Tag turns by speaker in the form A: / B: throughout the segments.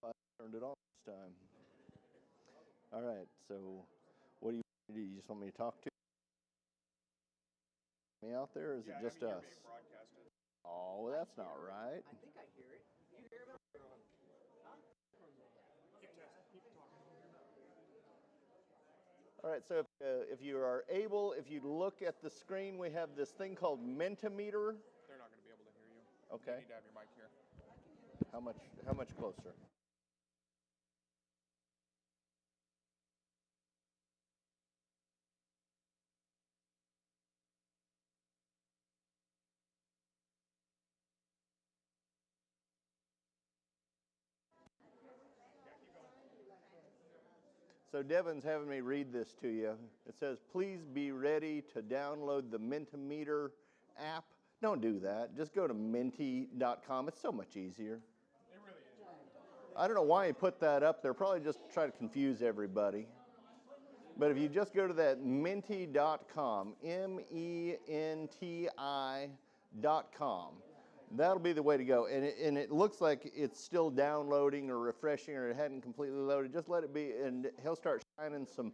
A: I turned it on this time. All right, so what do you want to do? You just want me to talk to me out there, or is it just us? Oh, well, that's not right.
B: I think I hear it. You hear it?
A: All right, so if you are able, if you look at the screen, we have this thing called Mentimeter.
C: They're not going to be able to hear you.
A: Okay.
C: You need to have your mic here.
A: How much closer? So Devin's having me read this to you. It says, please be ready to download the Mentimeter app. Don't do that. Just go to menti.com. It's so much easier.
C: It really is.
A: I don't know why he put that up there. Probably just try to confuse everybody. But if you just go to that menti.com, MENTI.com, that'll be the way to go. And it looks like it's still downloading or refreshing or it hadn't completely loaded. Just let it be, and he'll start shining some.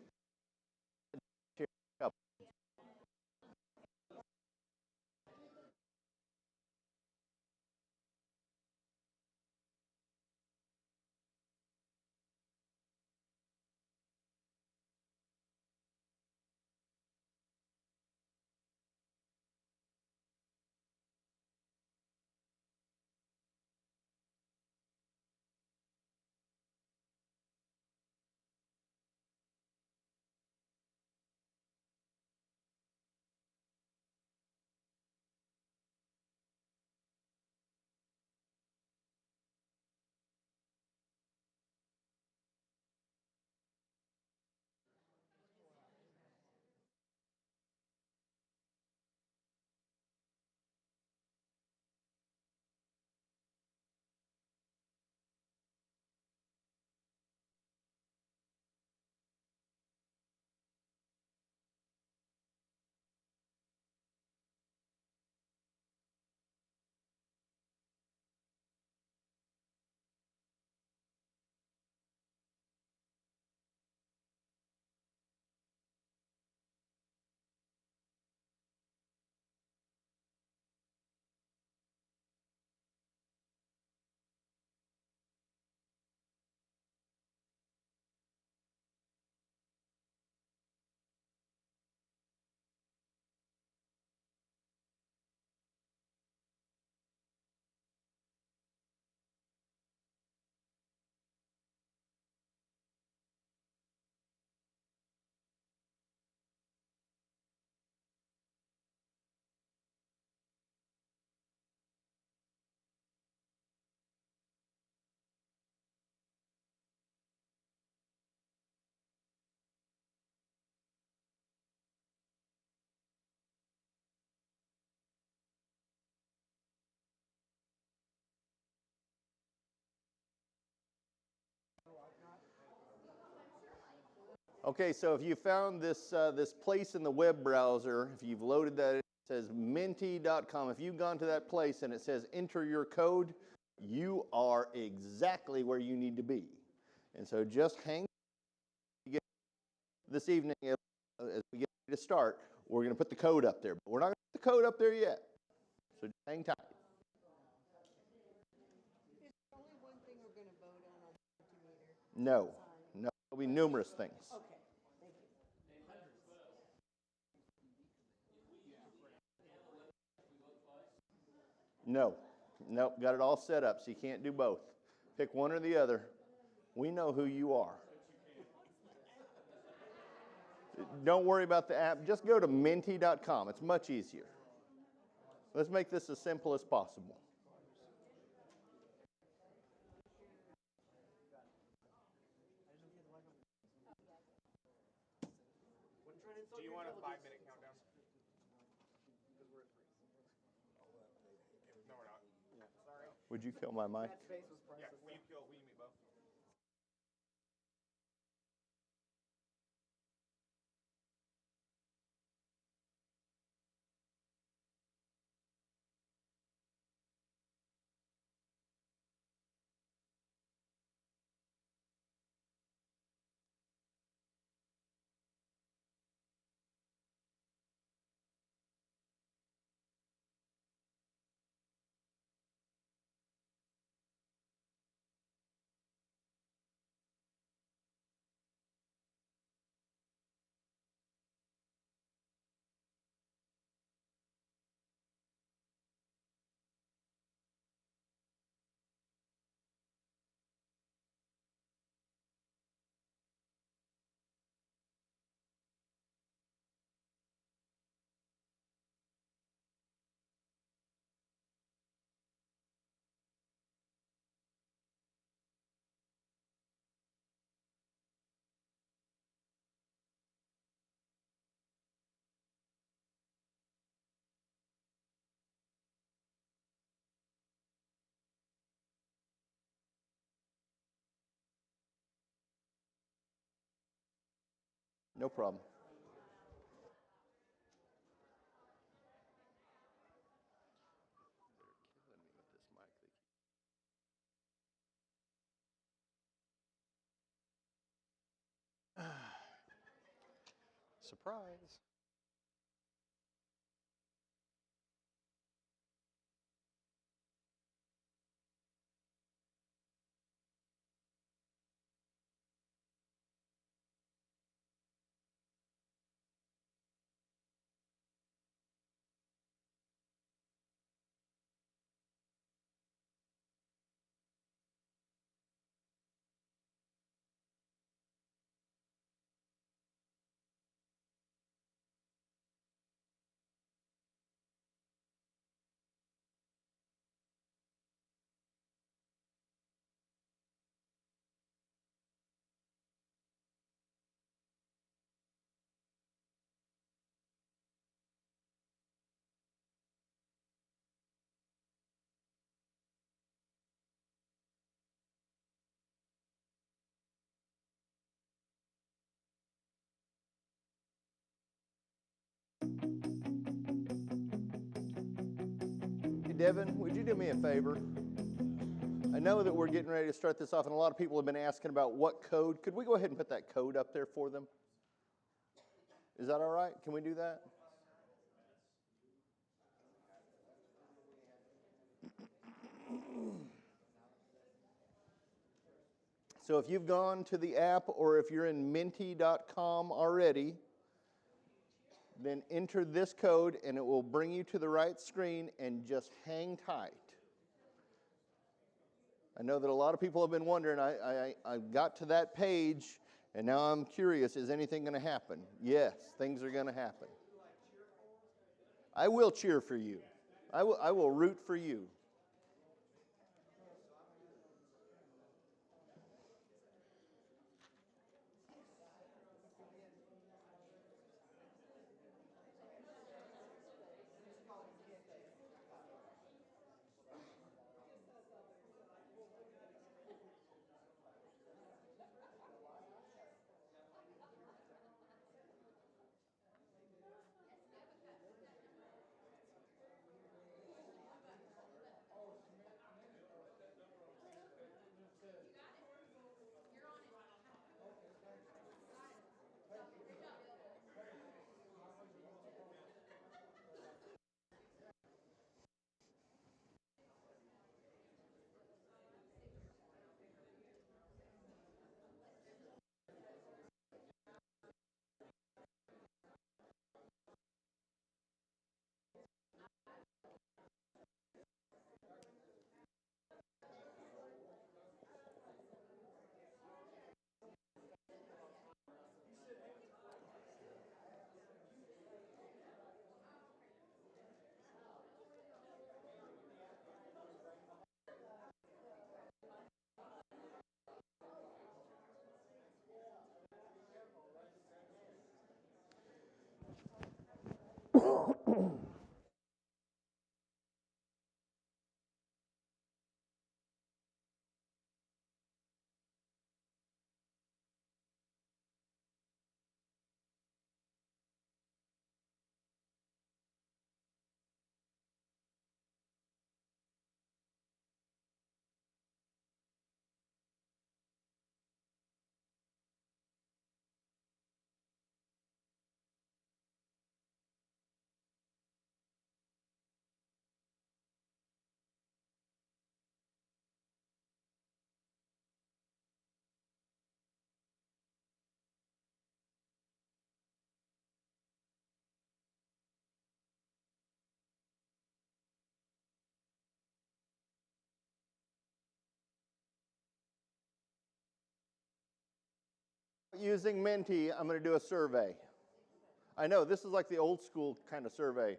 A: Okay, so if you found this place in the web browser, if you've loaded that, it says menti.com. If you've gone to that place and it says enter your code, you are exactly where you need to be. And so just hang this evening as we get ready to start. We're going to put the code up there, but we're not going to put the code up there yet. So just hang tight.
B: Is there only one thing we're going to vote on Mentimeter?
A: No, there'll be numerous things.
B: Okay, thank you.
A: No, got it all set up, so you can't do both. Pick one or the other. We know who you are. Don't worry about the app. Just go to menti.com. It's much easier. Let's make this as simple as possible.
C: Do you want a 5-minute countdown? No, we're not. Yeah. Sorry.
A: Would you kill my mic?
B: That space was priceless.
C: Yeah, will you meet both?
A: No problem. They're killing me with this mic.
D: Surprise.
A: Hey, Devin, would you do me a favor? I know that we're getting ready to start this off, and a lot of people have been asking about what code. Could we go ahead and put that code up there for them? Is that all right? Can we do that? So if you've gone to the app or if you're in Menti.com already, then enter this code and it will bring you to the right screen, and just hang tight. I know that a lot of people have been wondering, I got to that page and now I'm curious, is anything going to happen? Yes, things are going to happen. I will cheer for you. I will root for you. Using Menti, I'm going to do a survey. I know this is like the old school kind of survey.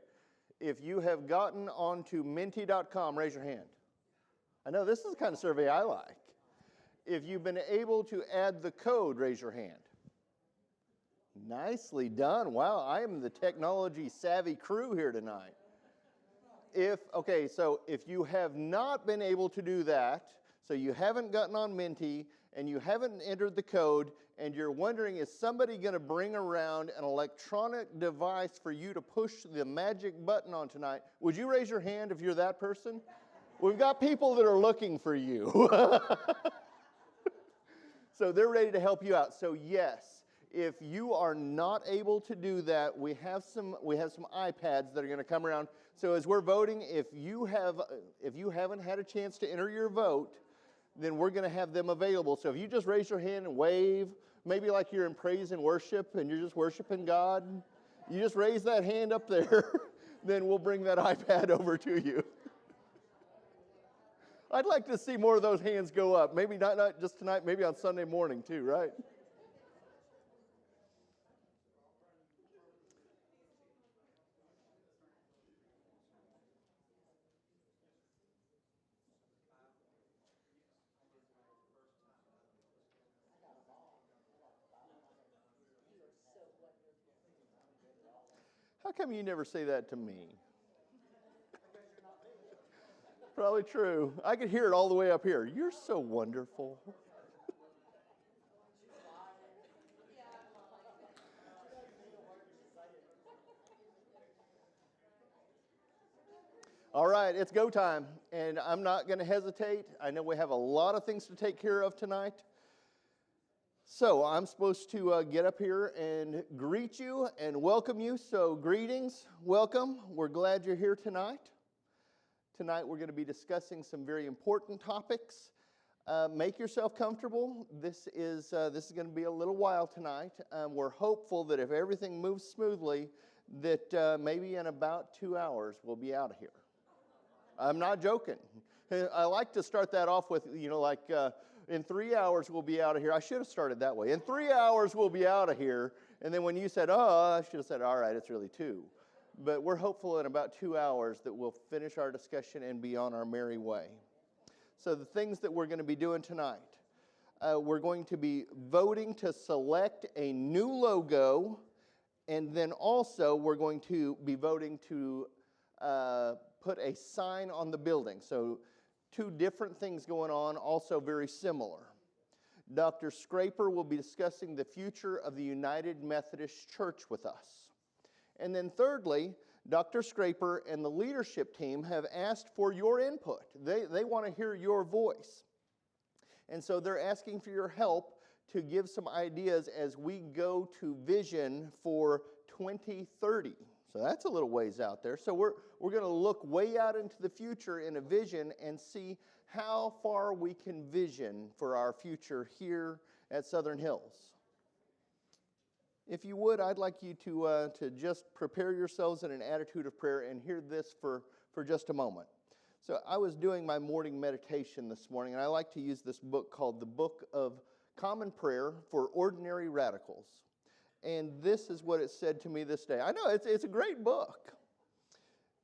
A: If you have gotten onto Menti.com, raise your hand. I know this is the kind of survey I like. If you've been able to add the code, raise your hand. Nicely done. Wow, I am the technology savvy crew here tonight. So if you have not been able to do that, so you haven't gotten on Menti and you haven't entered the code, and you're wondering, is somebody going to bring around an electronic device for you to push the magic button on tonight, would you raise your hand if you're that person? We've got people that are looking for you. So they're ready to help you out. So yes, if you are not able to do that, we have some iPads that are going to come around. So as we're voting, if you haven't had a chance to enter your vote, then we're going to have them available. So if you just raise your hand and wave, maybe like you're in praise and worship and you're just worshiping God, you just raise that hand up there, then we'll bring that iPad over to you. I'd like to see more of those hands go up. Maybe not just tonight, maybe on Sunday morning too, right? How come you never say that to me? Probably true. I could hear it all the way up here. You're so wonderful. All right, it's go time, and I'm not going to hesitate. I know we have a lot of things to take care of tonight. So I'm supposed to get up here and greet you and welcome you. So greetings, welcome. We're glad you're here tonight. Tonight we're going to be discussing some very important topics. Make yourself comfortable. This is going to be a little while tonight. We're hopeful that if everything moves smoothly, that maybe in about 2 hours we'll be out of here. I'm not joking. I like to start that off with, in 3 hours we'll be out of here. I should have started that way. In 3 hours we'll be out of here. And then when you said, I should have said, all right, it's really 2. But we're hopeful in about 2 hours that we'll finish our discussion and be on our merry way. So the things that we're going to be doing tonight, we're going to be voting to select a new logo, and then also we're going to be voting to put a sign on the building. So 2 different things going on, also very similar. Dr. Scraper will be discussing the future of the United Methodist Church with us. And then thirdly, Dr. Scraper and the leadership team have asked for your input. They want to hear your voice. And so they're asking for your help to give some ideas as we go to vision for 2030. So that's a little ways out there. So we're going to look way out into the future in a vision and see how far we can vision for our future here at Southern Hills. If you would, I'd like you to just prepare yourselves in an attitude of prayer and hear this for just a moment. So I was doing my morning meditation this morning, and I like to use this book called The Book of Common Prayer for Ordinary Radicals. And this is what it said to me this day. I know, it's a great book.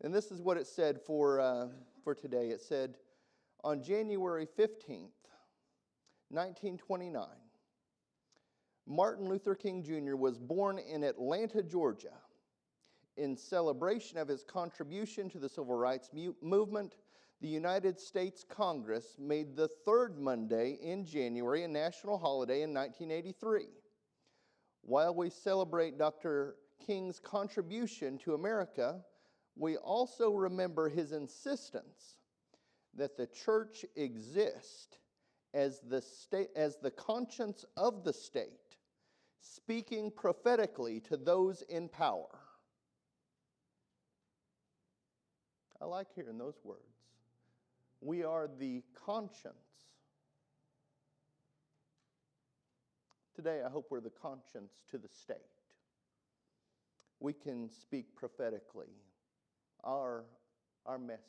A: And this is what it said for today. It said, on January 15th, 1929, Martin Luther King Jr. was born in Atlanta, Georgia. In celebration of his contribution to the civil rights movement, the United States Congress made the third Monday in January a national holiday in 1983. While we celebrate Dr. King's contribution to America, we also remember his insistence that the church exist as the conscience of the state, speaking prophetically to those in power. I like hearing those words. We are the conscience. Today, I hope we're the conscience to the state. We can speak prophetically our message.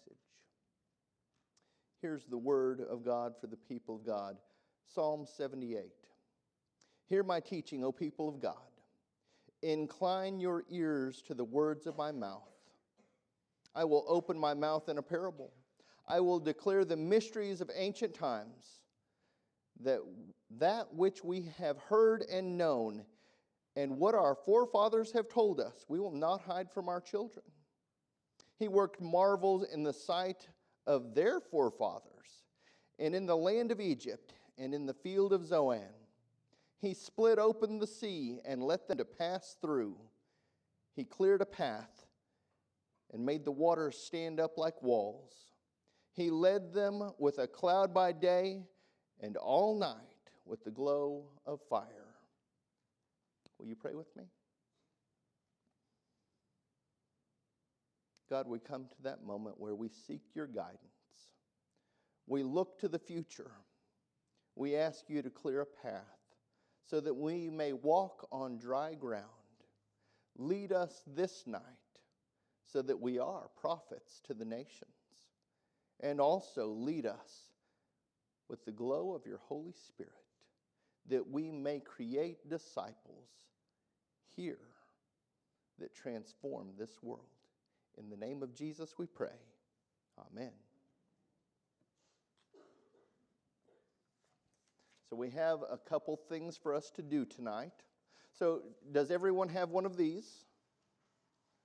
A: Here's the word of God for the people of God. Psalm 78. Hear my teaching, O people of God. Incline your ears to the words of my mouth. I will open my mouth in a parable. I will declare the mysteries of ancient times, that which we have heard and known, and what our forefathers have told us, we will not hide from our children. He worked marvels in the sight of their forefathers, and in the land of Egypt, and in the field of Zoan. He split open the sea and let them to pass through. He cleared a path and made the waters stand up like walls. He led them with a cloud by day and all night with the glow of fire. Will you pray with me? God, we come to that moment where we seek your guidance. We look to the future. We ask you to clear a path so that we may walk on dry ground. Lead us this night so that we are prophets to the nations. And also lead us with the glow of your Holy Spirit, that we may create disciples here that transform this world. In the name of Jesus we pray. Amen. So we have a couple things for us to do tonight. So does everyone have one of these?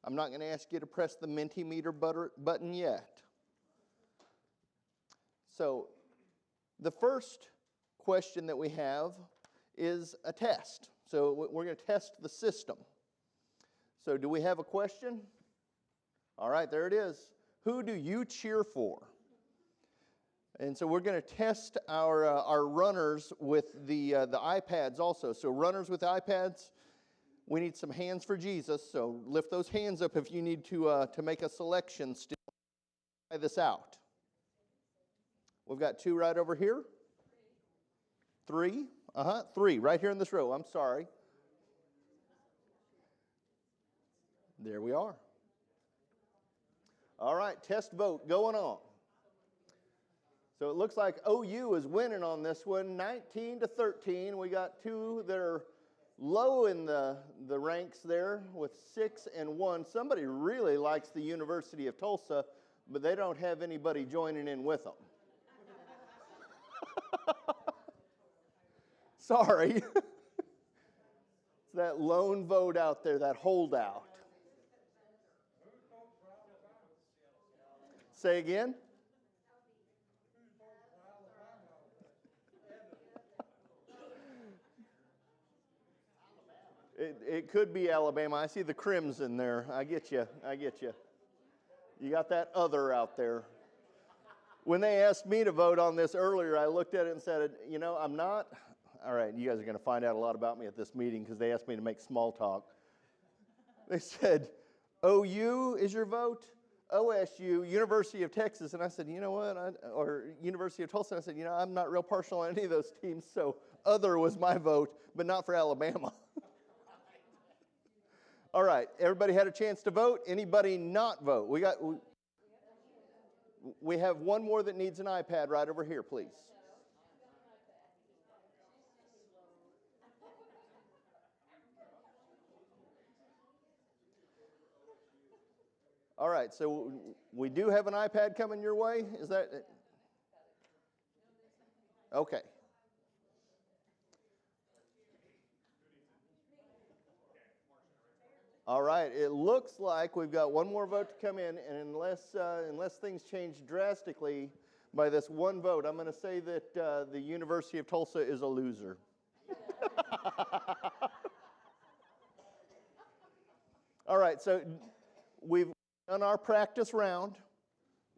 A: I'm not going to ask you to press the Mentimeter button yet. So the first question that we have is a test. So we're going to test the system. So do we have a question? All right, there it is. Who do you cheer for? And so we're going to test our runners with the iPads also. So runners with iPads, we need some hands for Jesus. So lift those hands up if you need to make a selection still. Try this out. We've got 2 right over here. 3. 3 right here in this row. I'm sorry. There we are. All right, test vote going on. So it looks like OU is winning on this one, 19-13. We got 2 that are low in the ranks there with 6 and 1. Somebody really likes the University of Tulsa, but they don't have anybody joining in with them. Sorry. It's that lone vote out there, that holdout. Say again? It could be Alabama. I see the crimson there. I get you. You got that other out there. When they asked me to vote on this earlier, I looked at it and said, I'm not. All right, you guys are going to find out a lot about me at this meeting because they asked me to make small talk. They said, OU is your vote? OSU, University of Texas. And I said, you know what? Or University of Tulsa. I said, I'm not real partial on any of those teams, so other was my vote, but not for Alabama. All right, everybody had a chance to vote. Anybody not vote? We have one more that needs an iPad right over here, please. All right, so we do have an iPad coming your way. Is that okay? All right, it looks like we've got one more vote to come in, and unless things change drastically by this one vote, I'm going to say that the University of Tulsa is a loser. All right, so we've done our practice round.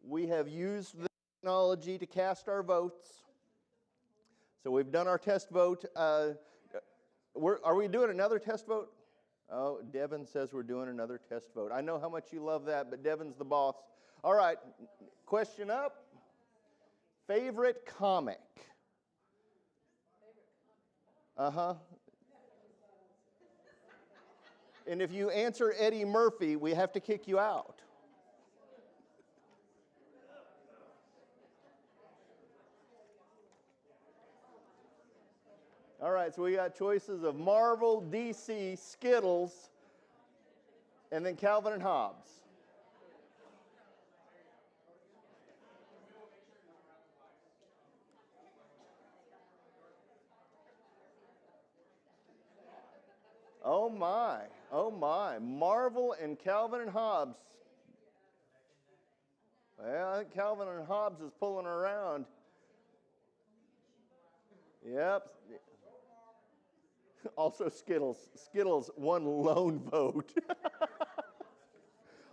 A: We have used the technology to cast our votes. So we've done our test vote. Are we doing another test vote? Oh, Devin says we're doing another test vote. I know how much you love that, but Devin's the boss. All right, question up. Favorite comic? And if you answer Eddie Murphy, we have to kick you out. All right, so we got choices of Marvel, DC, Skittles, and then Calvin and Hobbes. Oh my, Marvel and Calvin and Hobbes. Well, I think Calvin and Hobbes is pulling around. Yep. Also Skittles. Skittles, one lone vote.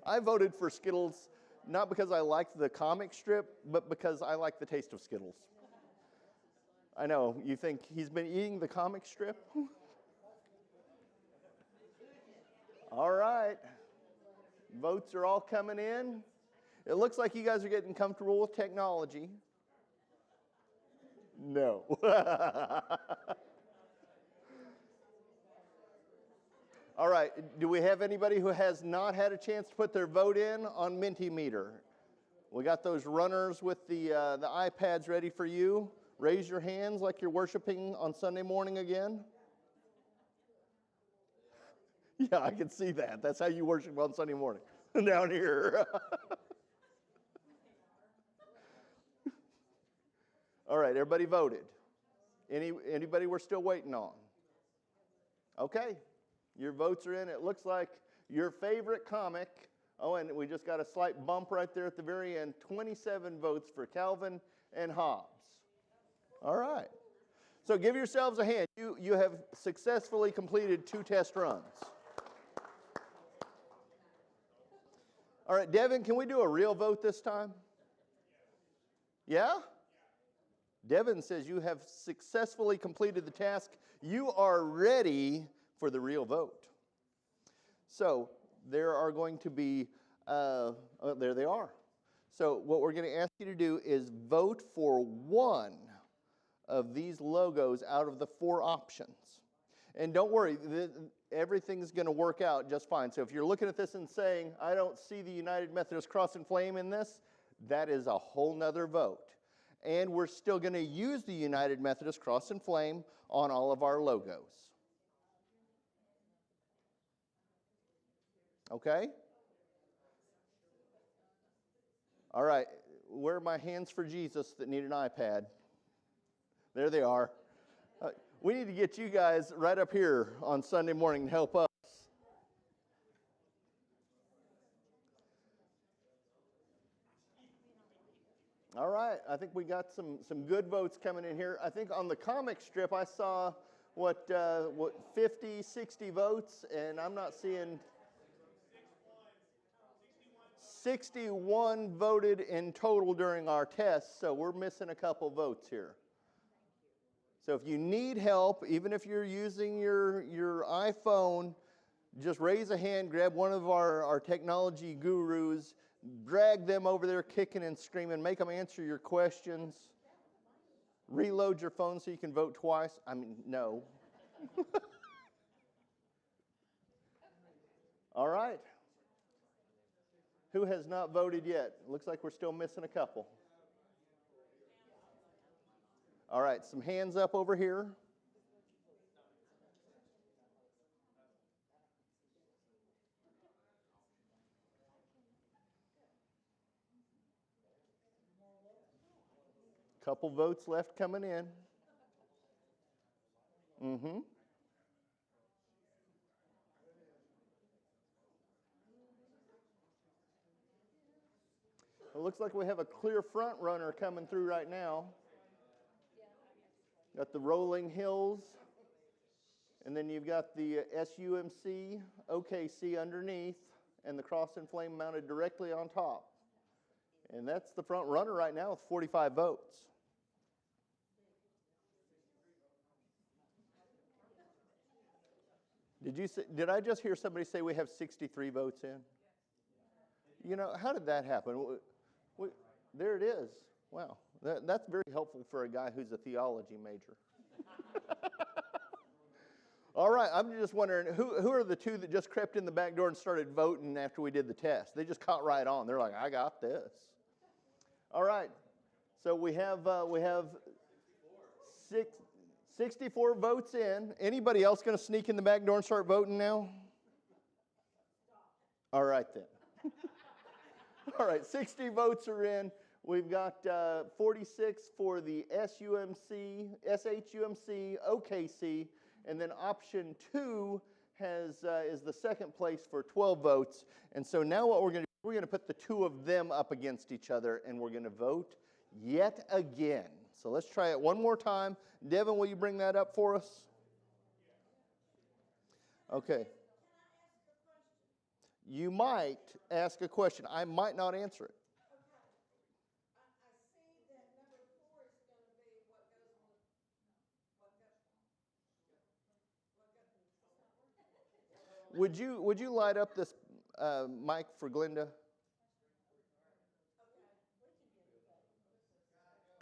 A: I voted for Skittles not because I liked the comic strip, but because I like the taste of Skittles. I know, you think he's been eating the comic strip? All right. Votes are all coming in. It looks like you guys are getting comfortable with technology. No. All right, do we have anybody who has not had a chance to put their vote in on Mentimeter? We got those runners with the iPads ready for you. Raise your hands like you're worshiping on Sunday morning again. Yeah, I can see that. That's how you worship on Sunday morning, down here. All right, everybody voted. Anybody we're still waiting on? Okay, your votes are in. It looks like your favorite comic. Oh, and we just got a slight bump right there at the very end. 27 votes for Calvin and Hobbes. All right. So give yourselves a hand. You have successfully completed 2 test runs. All right, Devin, can we do a real vote this time? Yeah? Devin says you have successfully completed the task. You are ready for the real vote. So there are going to be, there they are. So what we're going to ask you to do is vote for one of these logos out of the 4 options. And don't worry, everything's going to work out just fine. So if you're looking at this and saying, I don't see the United Methodist Cross and Flame in this, that is a whole nother vote. And we're still going to use the United Methodist Cross and Flame on all of our logos. Okay? All right, where are my hands for Jesus that need an iPad? There they are. We need to get you guys right up here on Sunday morning to help us. All right, I think we got some good votes coming in here. I think on the comic strip I saw, what 50, 60 votes, and I'm not seeing... 61 voted in total during our test, so we're missing a couple votes here. So if you need help, even if you're using your iPhone, just raise a hand, grab one of our technology gurus, drag them over there kicking and screaming, make them answer your questions. Reload your phone so you can vote twice. I mean, no. All right. Who has not voted yet? Looks like we're still missing a couple. All right, some hands up over here. Couple votes left coming in. Mm-hmm. It looks like we have a clear front runner coming through right now. Got the Rolling Hills, and then you've got the SUMC, OKC underneath, and the Cross and Flame mounted directly on top. And that's the front runner right now with 45 votes. Did I just hear somebody say we have 63 votes in? You know, how did that happen? There it is. Wow. That's very helpful for a guy who's a theology major. All right, I'm just wondering, who are the 2 that just crept in the back door and started voting after we did the test? They just caught right on. They're like, I got this. All right, so we have 64 votes in. Anybody else going to sneak in the back door and start voting now? All right, then. All right, 60 votes are in. We've got 46 for the SUMC, SHUMC, OKC, and then option 2 is the second place for 12 votes. And so now what we're going to do, we're going to put the 2 of them up against each other, and we're going to vote yet again. So let's try it one more time. Devin, will you bring that up for us? Okay. You might ask a question. I might not answer it. Would you light up this mic for Glenda?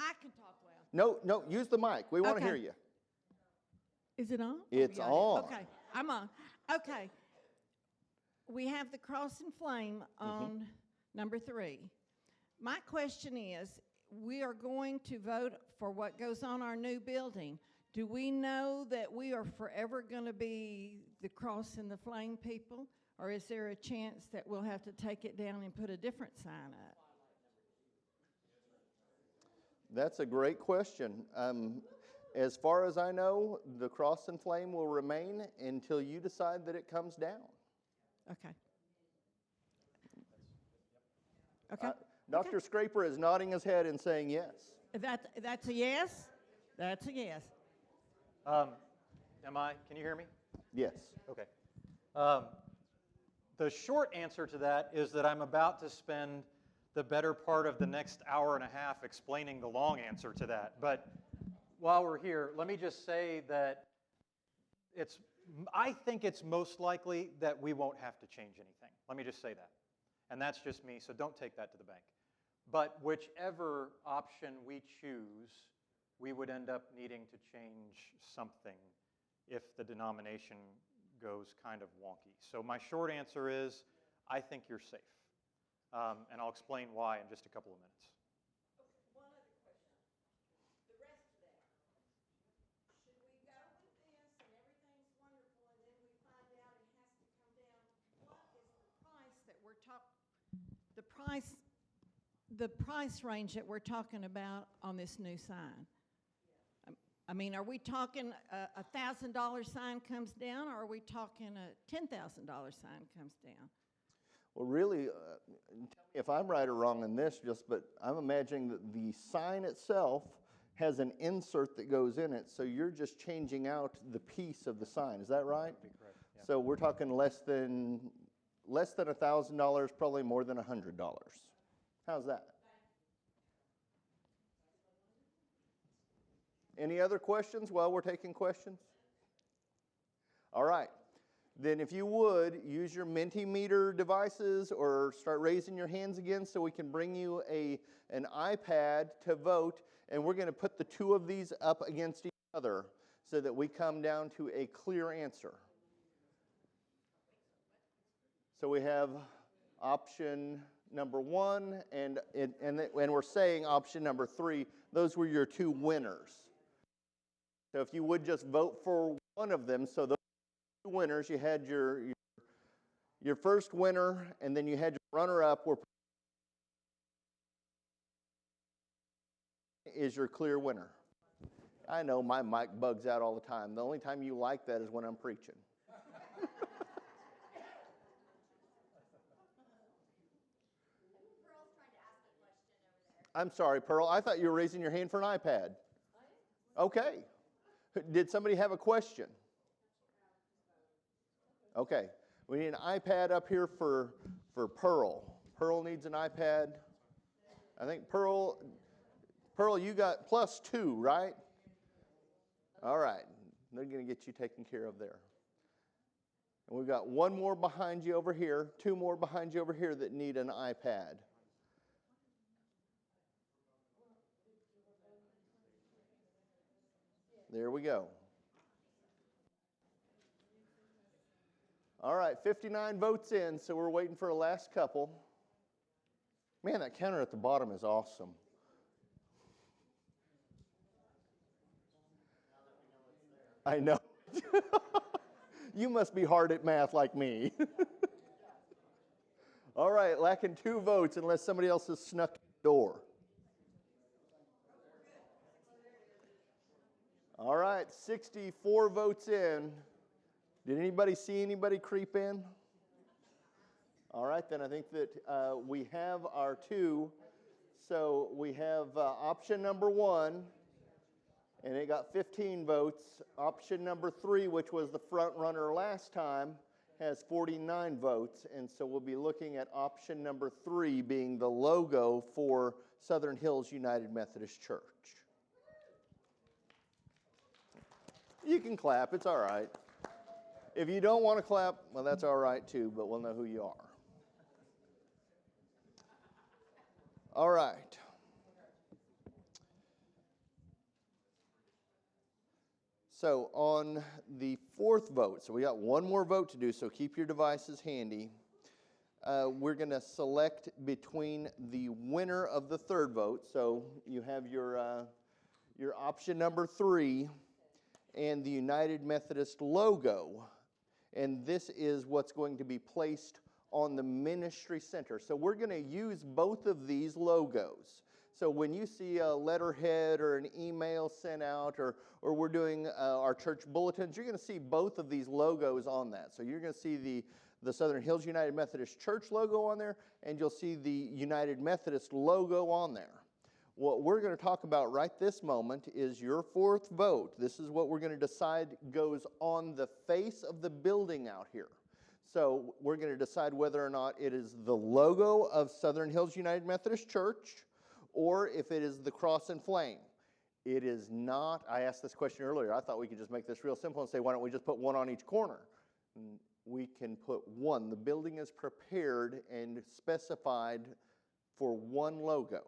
B: I can talk well.
A: No, use the mic. We want to
B: Okay.
A: hear you.
B: Is it on?
A: It's
B: Yeah,
A: on.
B: Okay, I'm on. Okay. We have the cross and flame on number 3. My question is, we are going to vote for what goes on our new building. Do we know that we are forever going to be the cross and the flame people? Or is there a chance that we'll have to take it down and put a different sign up?
A: That's a great question. As far as I know, the cross and flame will remain until you decide that it comes down.
B: Okay. Okay.
A: Dr. Scraper is nodding his head and saying yes.
B: That's a yes? That's a yes.
D: Can you hear me?
A: Yes.
D: Okay. The short answer to that is that I'm about to spend the better part of the next hour and a half explaining the long answer to that. But while we're here, let me just say that I think it's most likely that we won't have to change anything. Let me just say that. And that's just me, so don't take that to the bank. But whichever option we choose, we would end up needing to change something if the denomination goes kind of wonky. So my short answer is, I think you're safe. And I'll explain why in just a couple of minutes.
B: One other question. The rest of that. Should we go with this and everything's wonderful and then we find out it has to come down? What is the price that we're the price range that we're talking about on this new sign? I mean, are we talking a $1,000 sign comes down, or are we talking a $10,000 sign comes down?
A: Well, really, tell me if I'm right or wrong in this, but I'm imagining that the sign itself has an insert that goes in it, so you're just changing out the piece of the sign. Is that right?
D: That would be correct, yeah.
A: So we're talking less than $1,000, probably more than $100. How's that? Any other questions while we're taking questions? All right. Then if you would, use your Mentimeter devices or start raising your hands again so we can bring you an iPad to vote. And we're going to put the two of these up against each other so that we come down to a clear answer. So we have option number 1 and we're saying option number 3. Those were your two winners. So if you would just vote for one of them, so those two winners, you had your first winner, and then you had your runner-up, is your clear winner. I know my mic bugs out all the time. The only time you like that is when I'm preaching. I'm sorry, Pearl. I thought you were raising your hand for an iPad. Okay. Did somebody have a question? Okay. We need an iPad up here for Pearl. Pearl needs an iPad. I think Pearl, you got +2, right? All right. They're going to get you taken care of there. And we've got one more behind you over here, 2 more behind you over here that need an iPad. There we go. All right, 59 votes in, so we're waiting for a last couple. Man, that counter at the bottom is awesome. I know. You must be hard at math like me. All right, lacking 2 votes unless somebody else has snuck the door. All right, 64 votes in. Did anybody see anybody creep in? All right, then I think that we have our 2. So we have option number 1 And it got 15 votes. Option number 3, which was the front runner last time, has 49 votes. And so we'll be looking at option number 3 being the logo for Southern Hills United Methodist Church. You can clap, it's all right. If you don't want to clap, well, that's all right too, but we'll know who you are. All right. So on the 4th vote, so we got one more vote to do, so keep your devices handy. We're going to select between the winner of the 3rd vote. So you have your option number 3 and the United Methodist logo. And this is what's going to be placed on the ministry center. So we're going to use both of these logos. So when you see a letterhead or an email sent out, or we're doing our church bulletins, you're going to see both of these logos on that. So you're going to see the Southern Hills United Methodist Church logo on there, and you'll see the United Methodist logo on there. What we're going to talk about right this moment is your 4th vote. This is what we're going to decide goes on the face of the building out here. So we're going to decide whether or not it is the logo of Southern Hills United Methodist Church, or if it is the cross and flame. It is not. I asked this question earlier. I thought we could just make this real simple and say, why don't we just put one on each corner? We can put one. The building is prepared and specified for one logo.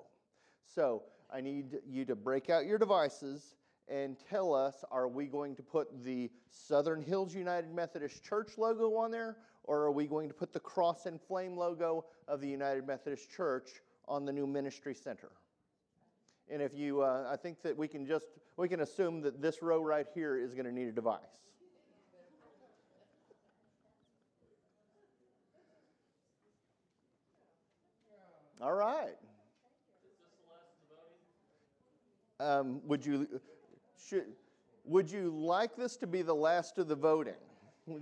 A: So I need you to break out your devices and tell us, are we going to put the Southern Hills United Methodist Church logo on there, or are we going to put the cross and flame logo of the United Methodist Church on the new ministry center? And if you, I think that we can assume that this row right here is going to need a device. All right. Would you like this to be the last of the voting?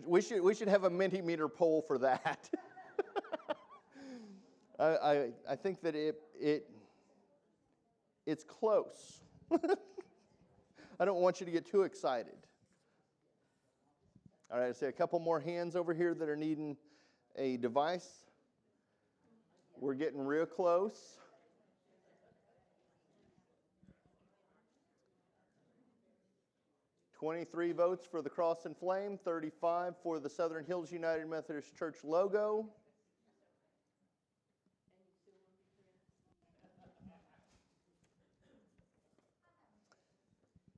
A: We should have a Mentimeter poll for that. I think that it's close. I don't want you to get too excited. All right, I see a couple more hands over here that are needing a device. We're getting real close. $23 votes for the cross and flame, 35 for the Southern Hills United Methodist Church logo.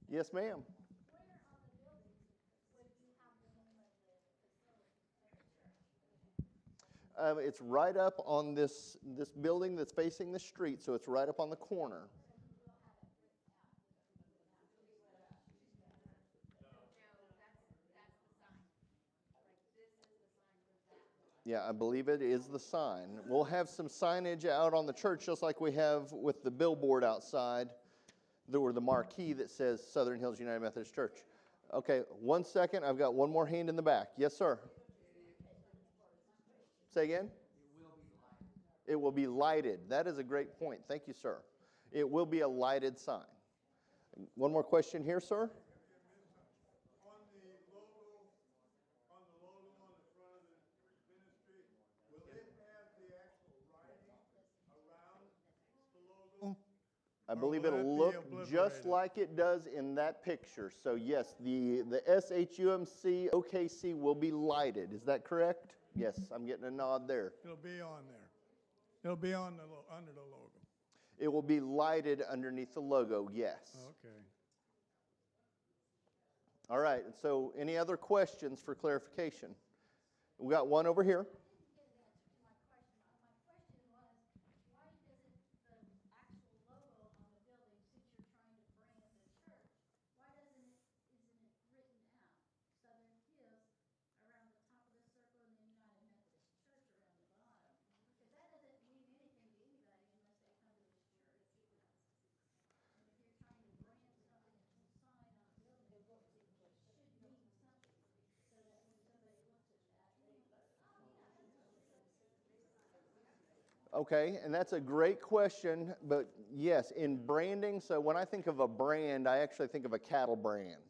A: Yes, ma'am. It's right up on this building that's facing the street, so it's right up on the corner. Yeah, I believe it is the sign. We'll have some signage out on the church, just like we have with the billboard outside, or the marquee that says Southern Hills United Methodist Church. Okay, 1 second. I've got one more hand in the back. Yes, sir. Say again? It will be lighted. That is a great point. Thank you, sir. It will be a lighted sign. One more question here, sir. I believe it'll look just like it does in that picture. So yes, the SHUMC OKC will be lighted. Is that correct? Yes, I'm getting a nod there.
E: It'll be on there. It'll be on under the logo.
A: It will be lighted underneath the logo, yes.
E: Okay.
A: All right, so any other questions for clarification? We got one over here. Okay, and that's a great question, but yes, in branding, so when I think of a brand, I actually think of a cattle brand.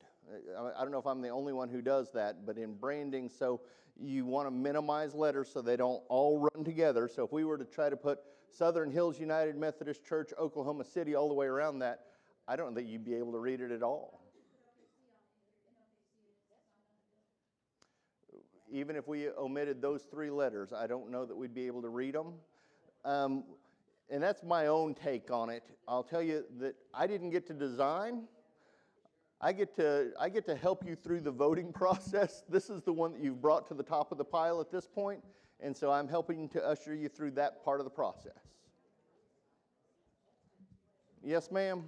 A: I don't know if I'm the only one who does that, but in branding, so you want to minimize letters so they don't all run together. So if we were to try to put Southern Hills United Methodist Church, Oklahoma City, all the way around that, I don't think you'd be able to read it at all. Even if we omitted those three letters, I don't know that we'd be able to read them. And that's my own take on it. I'll tell you that I didn't get to design. I get to help you through the voting process. This is the one that you've brought to the top of the pile at this point, and so I'm helping to usher you through that part of the process. Yes, ma'am?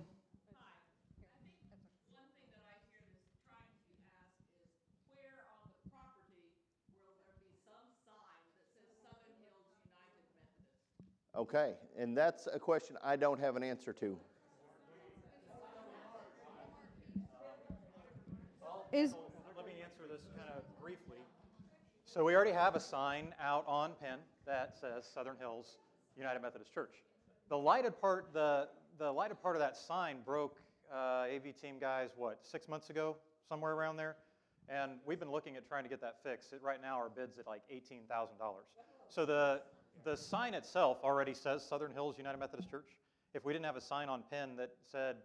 A: Okay, and that's a question I don't have an answer to.
D: Let me answer this kind of briefly. So we already have a sign out on Penn that says Southern Hills United Methodist Church. The lighted part of that sign broke, AV team guys, 6 months ago, somewhere around there, and we've been looking at trying to get that fixed. Right now, our bid's at like $18,000. So the sign itself already says Southern Hills United Methodist Church. If we didn't have a sign on Penn that said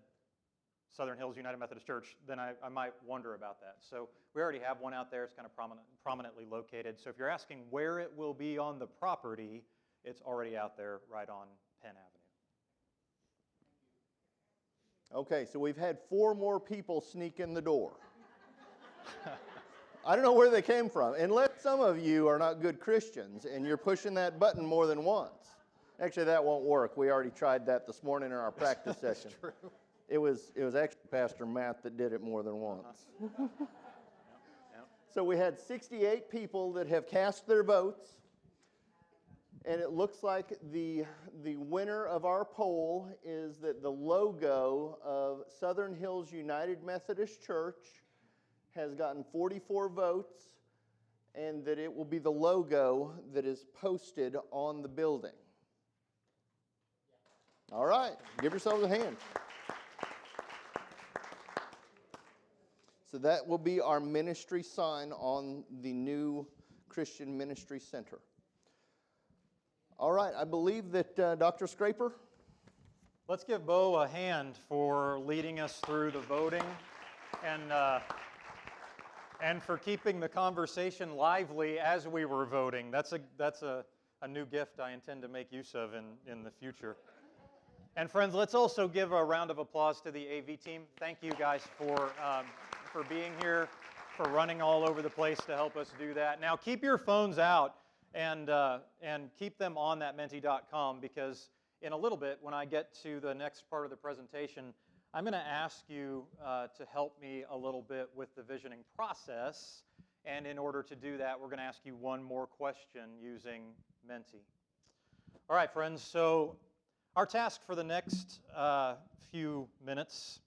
D: Southern Hills United Methodist Church, then I might wonder about that. So we already have one out there. It's kind of prominently located. So if you're asking where it will be on the property, it's already out there right on Penn Avenue.
A: Okay, so we've had 4 more people sneak in the door. I don't know where they came from, unless some of you are not good Christians and you're pushing that button more than once. Actually, that won't work. We already tried that this morning in our practice session.
D: True.
A: It was actually Pastor Matt that did it more than once.
D: Yep.
A: So we had 68 people that have cast their votes, and it looks like the winner of our poll is that the logo of Southern Hills United Methodist Church has gotten 44 votes, and that it will be the logo that is posted on the building. All right, give yourselves a hand. So that will be our ministry sign on the new Christian Ministry Center. All right, I believe that Dr. Scraper.
D: Let's give Bo a hand for leading us through the voting and for keeping the conversation lively as we were voting. That's a new gift I intend to make use of in the future. And friends, let's also give a round of applause to the AV team. Thank you guys for being here, for running all over the place to help us do that. Now keep your phones out and keep them on that menti.com, because in a little bit, when I get to the next part of the presentation, I'm going to ask you to help me a little bit with the visioning process. And in order to do that, we're going to ask you one more question using Menti. All right, friends, so our task for the next few minutes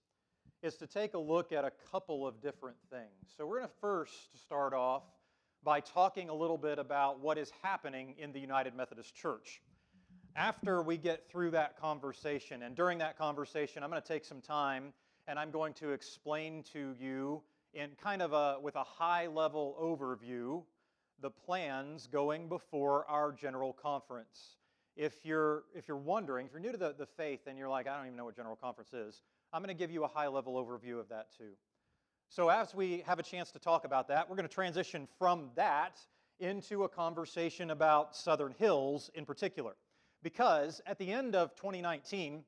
D: is to take a look at a couple of different things. So we're going to first start off by talking a little bit about what is happening in the United Methodist Church. After we get through that conversation, and during that conversation, I'm going to take some time and I'm going to explain to you in kind of with a high-level overview the plans going before our general conference. If you're wondering, if you're new to the faith and you're like, I don't even know what general conference is, I'm going to give you a high-level overview of that too. So as we have a chance to talk about that, we're going to transition from that into a conversation about Southern Hills in particular. Because at the end of 2019,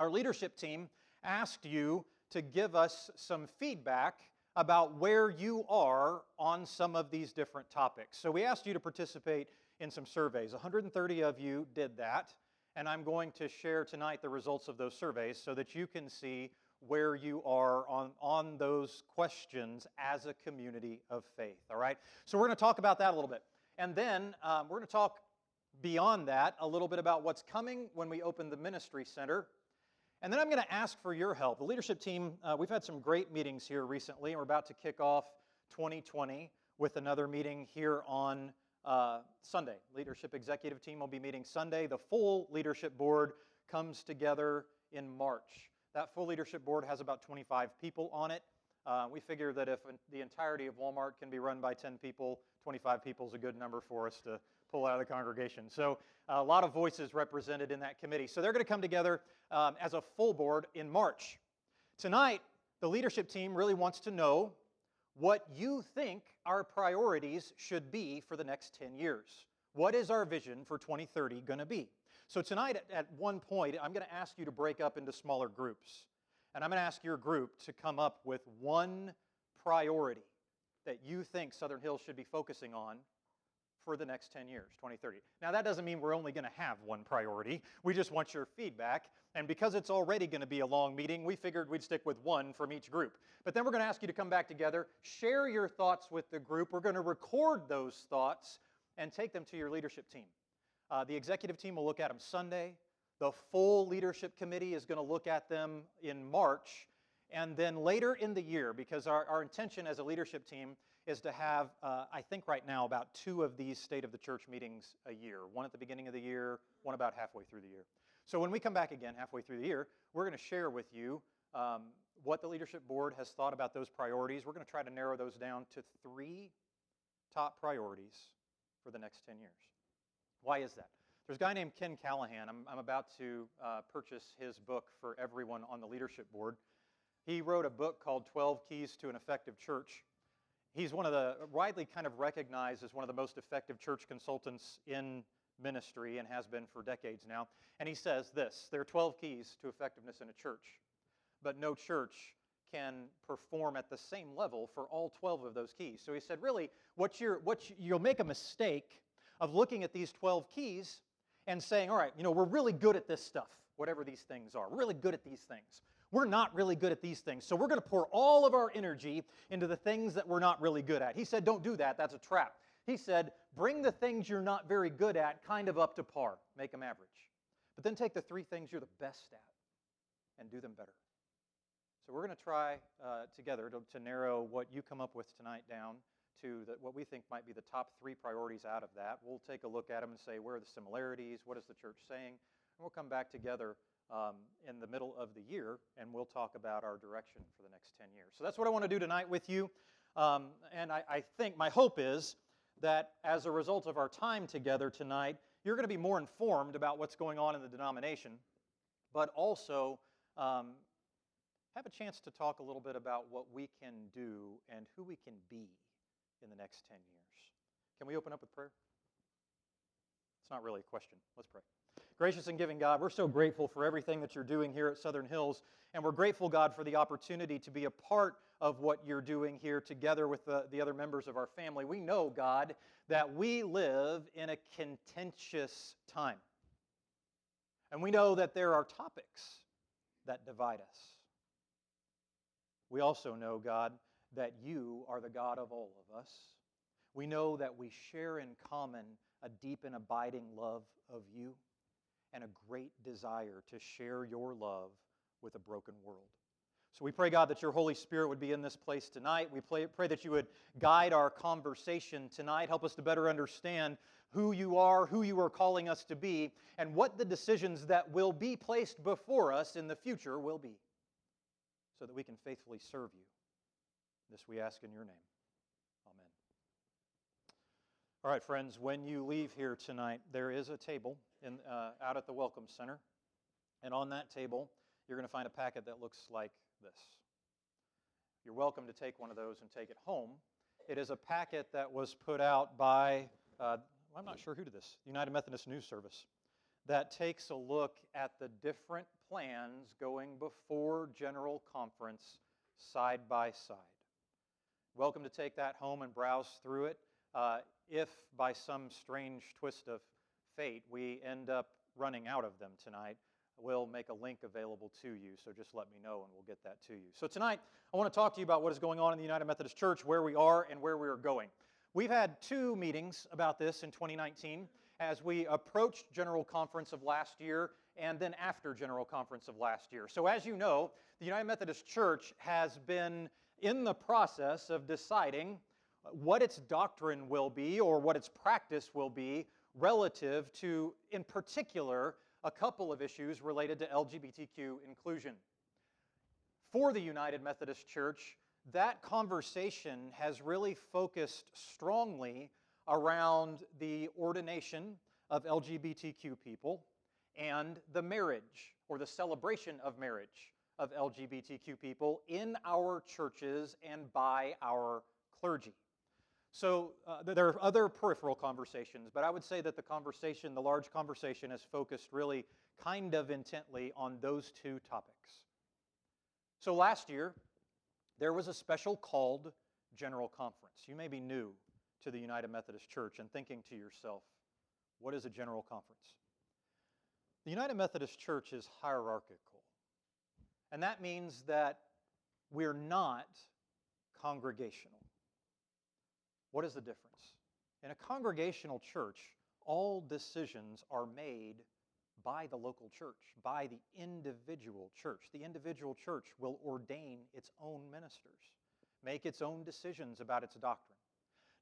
D: our leadership team asked you to give us some feedback about where you are on some of these different topics. So we asked you to participate in some surveys. 130 of you did that, and I'm going to share tonight the results of those surveys so that you can see where you are on those questions as a community of faith, all right? So we're going to talk about that a little bit. And then we're going to talk beyond that a little bit about what's coming when we open the ministry center. And then I'm going to ask for your help. The leadership team, we've had some great meetings here recently, and we're about to kick off 2020 with another meeting here on Sunday. Leadership executive team will be meeting Sunday. The full leadership board comes together in March. That full leadership board has about 25 people on it. We figure that if the entirety of Walmart can be run by 10 people, 25 people is a good number for us to pull out of the congregation. So a lot of voices represented in that committee. So they're going to come together as a full board in March. Tonight, the leadership team really wants to know what you think our priorities should be for the next 10 years. What is our vision for 2030 going to be? So tonight, at one point, I'm going to ask you to break up into smaller groups. And I'm going to ask your group to come up with one priority that you think Southern Hills should be focusing on for the next 10 years, 2030. Now, that doesn't mean we're only going to have one priority. We just want your feedback. And because it's already going to be a long meeting, we figured we'd stick with one from each group. But then we're going to ask you to come back together, share your thoughts with the group. We're going to record those thoughts and take them to your leadership team. The executive team will look at them Sunday. The full leadership committee is going to look at them in March. And then later in the year, because our intention as a leadership team is to have, I think right now, about 2 of these State of the Church meetings a year. One at the beginning of the year, one about halfway through the year. So when we come back again halfway through the year, we're going to share with you what the leadership board has thought about those priorities. We're going to try to narrow those down to 3 top priorities for the next 10 years. Why is that? There's a guy named Ken Callahan. I'm about to purchase his book for everyone on the leadership board. He wrote a book called 12 Keys to an Effective Church. He's one of the, widely kind of recognized as one of the most effective church consultants in ministry and has been for decades now. And he says this: there are 12 keys to effectiveness in a church, but no church can perform at the same level for all 12 of those keys. So he said, really, you'll make a mistake of looking at these 12 keys and saying, all right, we're really good at this stuff, whatever these things are. We're really good at these things. We're not really good at these things, so we're going to pour all of our energy into the things that we're not really good at. He said, don't do that. That's a trap. He said, bring the things you're not very good at kind of up to par. Make them average. But then take the 3 things you're the best at and do them better. So we're going to try together to narrow what you come up with tonight down to what we think might be the top 3 priorities out of that. We'll take a look at them and say, where are the similarities? What is the church saying? And we'll come back together in the middle of the year, and we'll talk about our direction for the next 10 years. So that's what I want to do tonight with you. And I think my hope is that as a result of our time together tonight, you're going to be more informed about what's going on in the denomination, but also have a chance to talk a little bit about what we can do and who we can be in the next 10 years. Can we open up with prayer? It's not really a question. Let's pray. Gracious and giving God, we're so grateful for everything that you're doing here at Southern Hills, and we're grateful, God, for the opportunity to be a part of what you're doing here together with the other members of our family. We know, God, that we live in a contentious time, and we know that there are topics that divide us. We also know, God, that you are the God of all of us. We know that we share in common a deep and abiding love of you and a great desire to share your love with a broken world. So we pray, God, that your Holy Spirit would be in this place tonight. We pray that you would guide our conversation tonight. Help us to better understand who you are calling us to be, and what the decisions that will be placed before us in the future will be, so that we can faithfully serve you. This we ask in your name. Amen. All right, friends, when you leave here tonight, there is a table out at the Welcome Center. And on that table, you're going to find a packet that looks like this. You're welcome to take one of those and take it home. It is a packet that was put out by, I'm not sure who did this, United Methodist News Service, that takes a look at the different plans going before General Conference side by side. Welcome to take that home and browse through it. If by some strange twist of fate we end up running out of them tonight, we'll make a link available to you, so just let me know and we'll get that to you. So tonight, I want to talk to you about what is going on in the United Methodist Church, where we are and where we are going. We've had 2 meetings about this in 2019 as we approached General Conference of last year and then after General Conference of last year. So as you know, the United Methodist Church has been in the process of deciding what its doctrine will be or what its practice will be relative to, in particular, a couple of issues related to LGBTQ inclusion. For the United Methodist Church, that conversation has really focused strongly around the ordination of LGBTQ people and the marriage or the celebration of marriage of LGBTQ people in our churches and by our clergy. So there are other peripheral conversations, but I would say that the large conversation, is focused really kind of intently on those two topics. So last year, there was a special called General Conference. You may be new to the United Methodist Church and thinking to yourself, what is a General Conference? The United Methodist Church is hierarchical, and that means that we're not congregational. What is the difference? In a congregational church, all decisions are made by the local church, by the individual church. The individual church will ordain its own ministers, make its own decisions about its doctrine.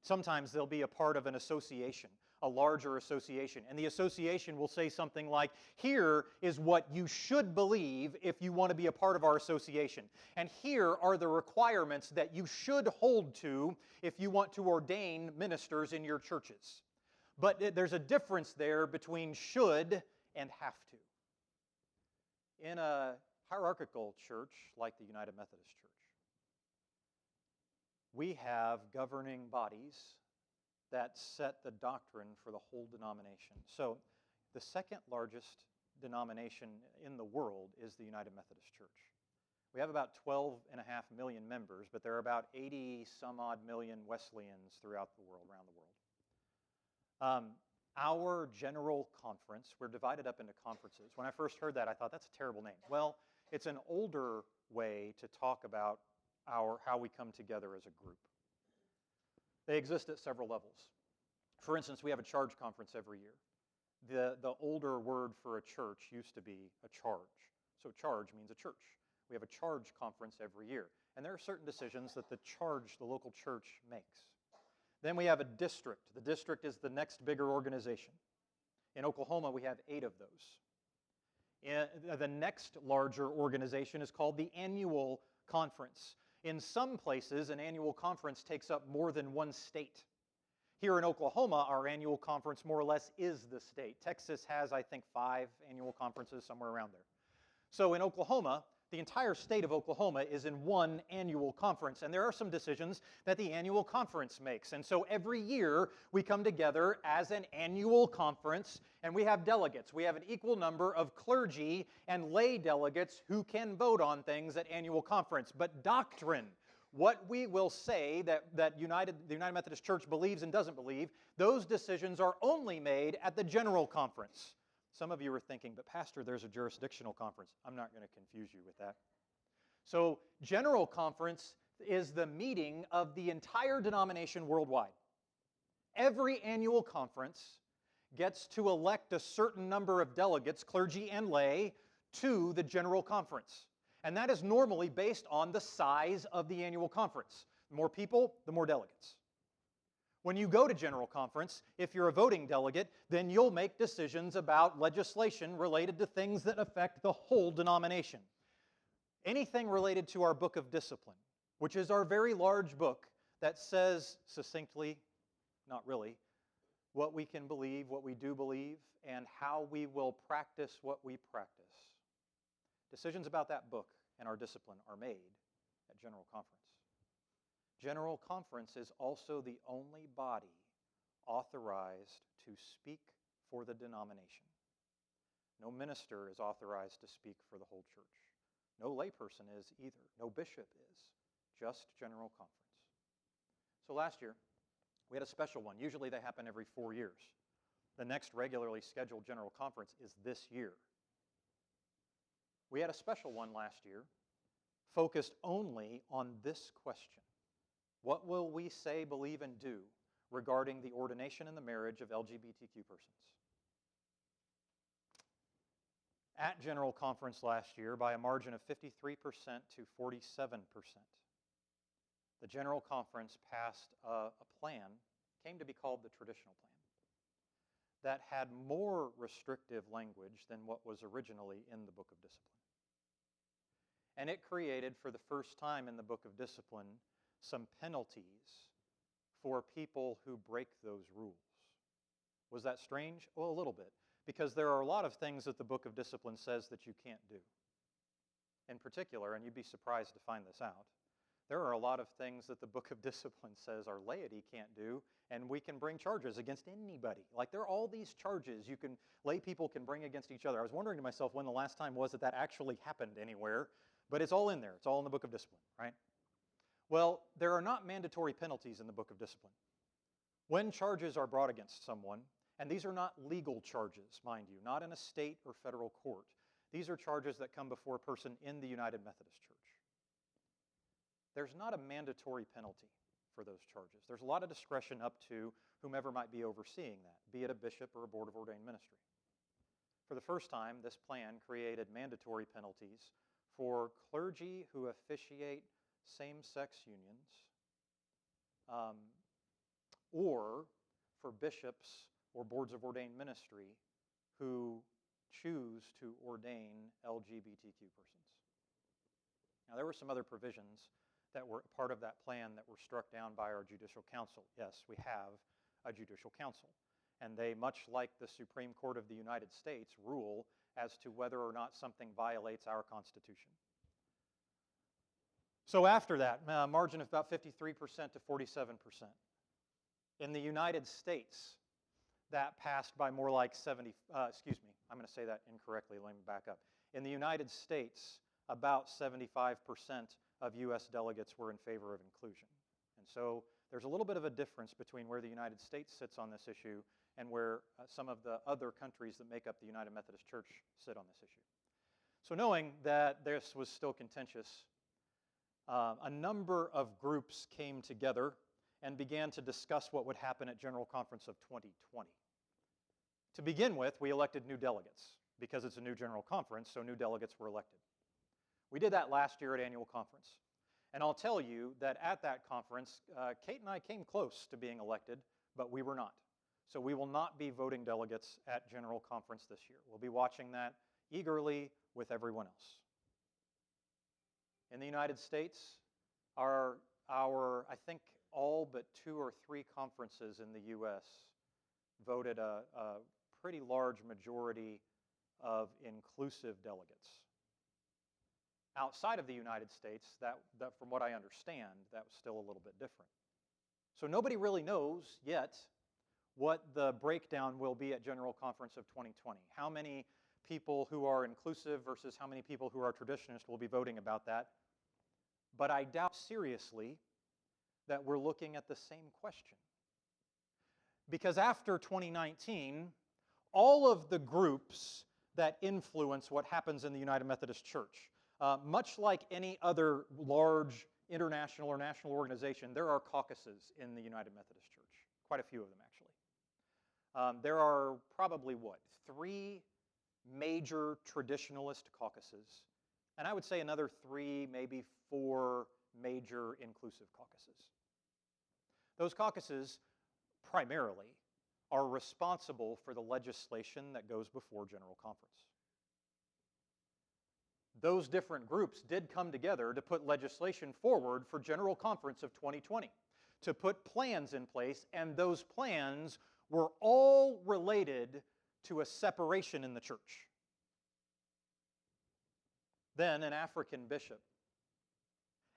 D: Sometimes they'll be a part of an association, a larger association, and the association will say something like, here is what you should believe if you want to be a part of our association, and here are the requirements that you should hold to if you want to ordain ministers in your churches. But there's a difference there between should and have to. In a hierarchical church like the United Methodist Church, we have governing bodies that set the doctrine for the whole denomination. So the second largest denomination in the world is the United Methodist Church. We have about 12.5 million members, but there are about 80 some odd million Wesleyans throughout the world, around the world. Our general conference, we're divided up into conferences. When I first heard that, I thought, that's a terrible name. Well, it's an older way to talk about how we come together as a group. They exist at several levels. For instance, we have a charge conference every year. The older word for a church used to be a charge. So charge means a church. We have a charge conference every year. And there are certain decisions that the local church makes. Then we have a district. The district is the next bigger organization. In Oklahoma, we have 8 of those. The next larger organization is called the annual conference. In some places, an annual conference takes up more than one state. Here in Oklahoma, our annual conference more or less is the state. Texas has, I think, 5 annual conferences, somewhere around there. So in Oklahoma, the entire state of Oklahoma is in one annual conference, and there are some decisions that the annual conference makes. And so every year, we come together as an annual conference, and we have delegates. We have an equal number of clergy and lay delegates who can vote on things at annual conference. But doctrine, what we will say that the United Methodist Church believes and doesn't believe, those decisions are only made at the general conference. Some of you are thinking, but Pastor, there's a jurisdictional conference. I'm not going to confuse you with that. So, general conference is the meeting of the entire denomination worldwide. Every annual conference gets to elect a certain number of delegates, clergy and lay, to the general conference. And that is normally based on the size of the annual conference. The more people, the more delegates. When you go to General Conference, if you're a voting delegate, then you'll make decisions about legislation related to things that affect the whole denomination. Anything related to our Book of Discipline, which is our very large book that says succinctly, not really, what we can believe, what we do believe, and how we will practice what we practice. Decisions about that book and our discipline are made at General Conference. General Conference is also the only body authorized to speak for the denomination. No minister is authorized to speak for the whole church. No layperson is either. No bishop is. Just General Conference. So last year, we had a special one. Usually they happen every 4 years. The next regularly scheduled General Conference is this year. We had a special one last year focused only on this question. What will we say, believe, and do regarding the ordination and the marriage of LGBTQ persons? At General Conference last year, by a margin of 53% to 47%, the General Conference passed a plan, came to be called the Traditional Plan, that had more restrictive language than what was originally in the Book of Discipline. And it created, for the first time in the Book of Discipline, some penalties for people who break those rules. Was that strange? Well, a little bit, because there are a lot of things that the Book of Discipline says that you can't do. In particular, and you'd be surprised to find this out, there are a lot of things that the Book of Discipline says our laity can't do, and we can bring charges against anybody. Like, there are all these charges lay people can bring against each other. I was wondering to myself when the last time was that actually happened anywhere, but it's all in there. It's all in the Book of Discipline, right? Well, there are not mandatory penalties in the Book of Discipline. When charges are brought against someone, and these are not legal charges, mind you, not in a state or federal court. These are charges that come before a person in the United Methodist Church. There's not a mandatory penalty for those charges. There's a lot of discretion up to whomever might be overseeing that, be it a bishop or a board of ordained ministry. For the first time, this plan created mandatory penalties for clergy who officiate same-sex unions, or for bishops or boards of ordained ministry who choose to ordain LGBTQ persons. Now, there were some other provisions that were part of that plan that were struck down by our judicial council. Yes, we have a judicial council, and they, much like the Supreme Court of the United States, rule as to whether or not something violates our Constitution. So after that, margin of about 53% to 47%. In the United States, that passed by more like I'm going to say that incorrectly, let me back up. In the United States, about 75% of U.S. delegates were in favor of inclusion. And so there's a little bit of a difference between where the United States sits on this issue and where some of the other countries that make up the United Methodist Church sit on this issue. So knowing that this was still contentious, a number of groups came together and began to discuss what would happen at General Conference of 2020. To begin with, we elected new delegates because it's a new General Conference, so new delegates were elected. We did that last year at Annual Conference. And I'll tell you that at that conference, Kate and I came close to being elected, but we were not. So we will not be voting delegates at General Conference this year. We'll be watching that eagerly with everyone else. In the United States, our I think all but 2 or 3 conferences in the U.S. voted a pretty large majority of inclusive delegates. Outside of the United States, that from what I understand, that was still a little bit different. So nobody really knows yet what the breakdown will be at General Conference of 2020. How many people who are inclusive versus how many people who are traditionalist will be voting about that. But I doubt seriously that we're looking at the same question. Because after 2019, all of the groups that influence what happens in the United Methodist Church, much like any other large international or national organization, there are caucuses in the United Methodist Church. Quite a few of them, actually. There are probably, 3 major traditionalist caucuses, and I would say another 3, maybe 4 major inclusive caucuses. Those caucuses, primarily, are responsible for the legislation that goes before General Conference. Those different groups did come together to put legislation forward for General Conference of 2020, to put plans in place, and those plans were all related to a separation in the church. Then an African bishop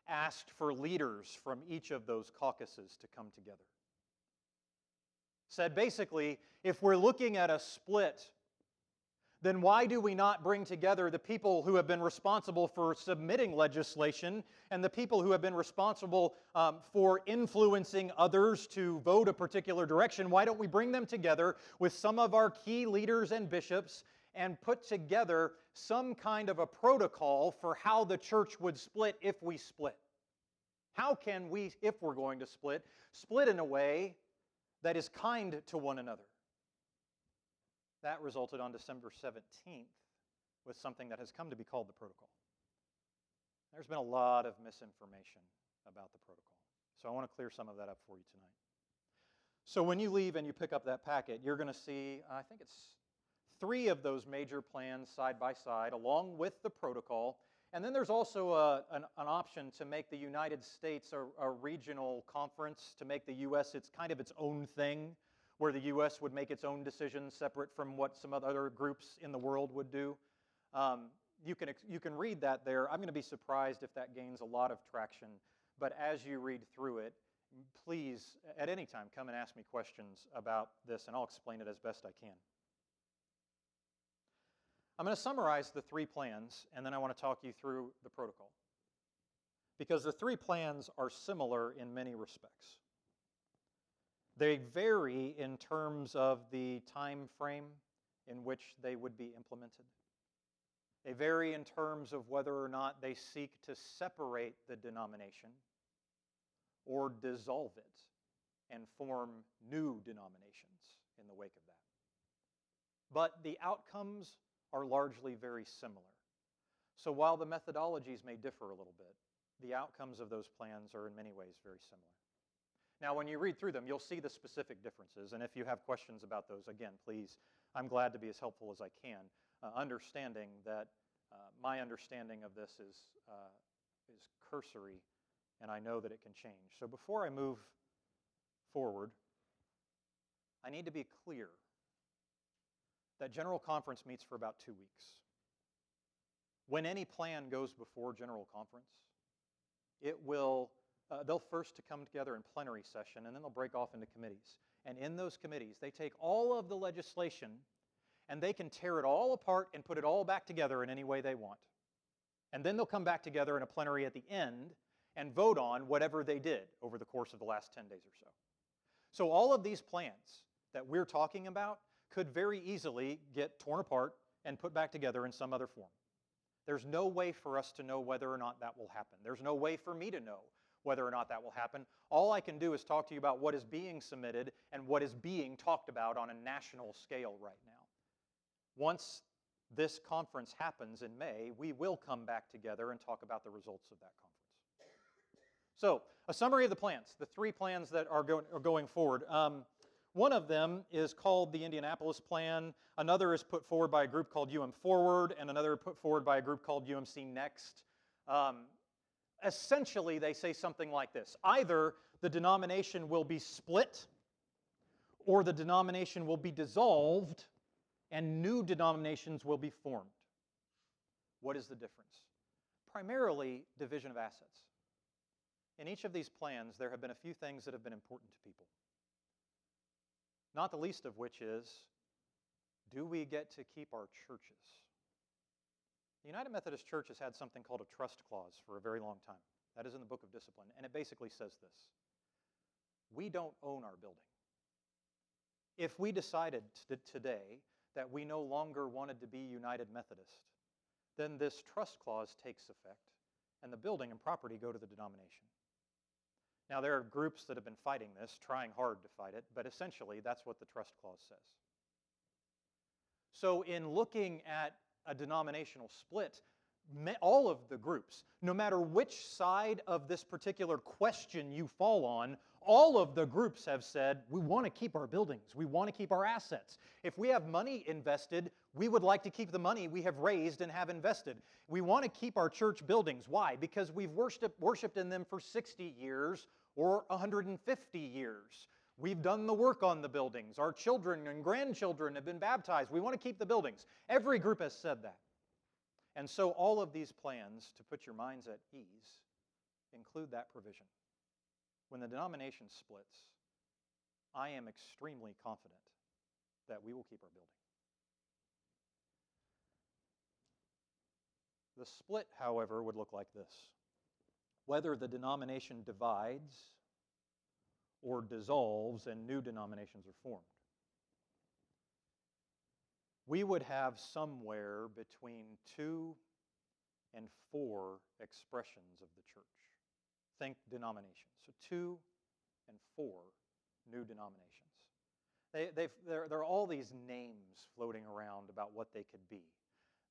D: asked for leaders from each of those caucuses to come together. Said basically, if we're looking at a split, then why do we not bring together the people who have been responsible for submitting legislation and the people who have been responsible for influencing others to vote a particular direction? Why don't we bring them together with some of our key leaders and bishops and put together some kind of a protocol for how the church would split if we split? How can we, if we're going to split in a way that is kind to one another? That resulted on December 17th with something that has come to be called the protocol. There's been a lot of misinformation about the protocol. So I want to clear some of that up for you tonight. So when you leave and you pick up that packet, you're going to see, I think it's 3 of those major plans side by side, along with the protocol. And then there's also an option to make the United States a regional conference, to make the U.S. its kind of its own thing, where the U.S. would make its own decisions separate from what some other groups in the world would do. You can read that there. I'm going to be surprised if that gains a lot of traction. But as you read through it, please, at any time, come and ask me questions about this, and I'll explain it as best I can. I'm going to summarize the 3 plans, and then I want to talk you through the protocol. Because the 3 plans are similar in many respects. They vary in terms of the time frame in which they would be implemented. They vary in terms of whether or not they seek to separate the denomination or dissolve it and form new denominations in the wake of that. But the outcomes are largely very similar. So while the methodologies may differ a little bit, the outcomes of those plans are in many ways very similar. Now, when you read through them, you'll see the specific differences, and if you have questions about those, again, please, I'm glad to be as helpful as I can, understanding that my understanding of this is cursory, and I know that it can change. So before I move forward, I need to be clear that General Conference meets for about 2 weeks. When any plan goes before General Conference, it will, they'll first come together in plenary session, and then they'll break off into committees. And in those committees, they take all of the legislation and they can tear it all apart and put it all back together in any way they want. And then they'll come back together in a plenary at the end and vote on whatever they did over the course of the last 10 days or so. So all of these plans that we're talking about could very easily get torn apart and put back together in some other form. There's no way for us to know whether or not that will happen. There's no way for me to know whether or not that will happen. All I can do is talk to you about what is being submitted and what is being talked about on a national scale right now. Once this conference happens in May, we will come back together and talk about the results of that conference. So, a summary of the plans, the 3 plans that are going forward. One of them is called the Indianapolis Plan. Another is put forward by a group called Forward, and another put forward by a group called UMC Next. Essentially, they say something like this. Either the denomination will be split, or the denomination will be dissolved, and new denominations will be formed. What is the difference? Primarily, division of assets. In each of these plans, there have been a few things that have been important to people. Not the least of which is, do we get to keep our churches? The United Methodist Church has had something called a trust clause for a very long time. That is in the Book of Discipline, and it basically says this. We don't own our building. If we decided today that we no longer wanted to be United Methodist, then this trust clause takes effect, and the building and property go to the denomination. Now, there are groups that have been fighting this, trying hard to fight it, but essentially that's what the trust clause says. So in looking at a denominational split, all of the groups, no matter which side of this particular question you fall on, all of the groups have said, we want to keep our buildings, we want to keep our assets. If we have money invested, we would like to keep the money we have raised and have invested. We want to keep our church buildings. Why? Because we've worshiped in them for 60 years or 150 years. We've done the work on the buildings. Our children and grandchildren have been baptized. We want to keep the buildings. Every group has said that. And so all of these plans, to put your minds at ease, include that provision. When the denomination splits, I am extremely confident that we will keep our building. The split, however, would look like this. Whether the denomination divides or dissolves and new denominations are formed, we would have somewhere between 2 and 4 expressions of the church. Think denominations. So 2 and 4 new denominations. There are all these names floating around about what they could be.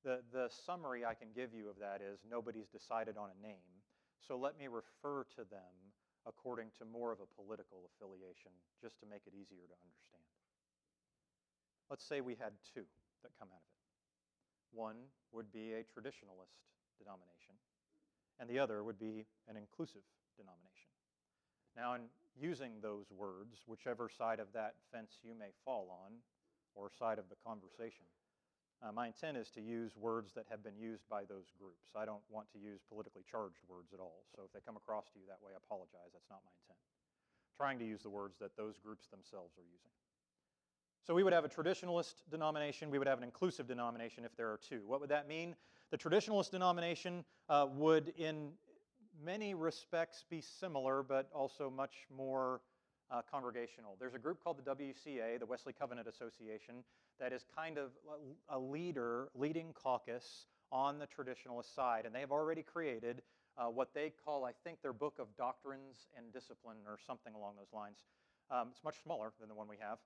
D: The summary I can give you of that is nobody's decided on a name, so let me refer to them according to more of a political affiliation, just to make it easier to understand. Let's say we had two that come out of it. One would be a traditionalist denomination, and the other would be an inclusive denomination. Now, in using those words, whichever side of that fence you may fall on, or side of the conversation, my intent is to use words that have been used by those groups. I don't want to use politically charged words at all, so if they come across to you that way, I apologize. That's not my intent. I'm trying to use the words that those groups themselves are using. So we would have a traditionalist denomination, we would have an inclusive denomination if there are two. What would that mean? The traditionalist denomination would in many respects be similar, but also much more congregational. There's a group called the WCA, the Wesley Covenant Association, that is kind of a leading caucus on the traditionalist side, and they have already created what they call, I think, their Book of Doctrines and Discipline or something along those lines. It's much smaller than the one we have,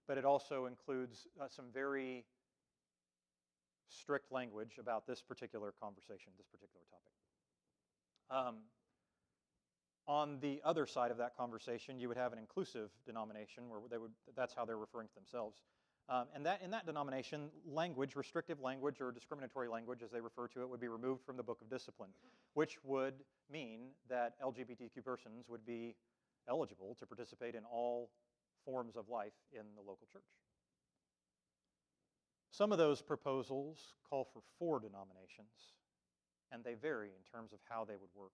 D: but it also includes some very strict language about this particular conversation, this particular topic. On the other side of that conversation, you would have an inclusive denomination where that's how they're referring to themselves. And in that denomination, language, restrictive language or discriminatory language, as they refer to it, would be removed from the Book of Discipline, which would mean that LGBTQ persons would be eligible to participate in all forms of life in the local church. Some of those proposals call for 4 denominations, and they vary in terms of how they would work.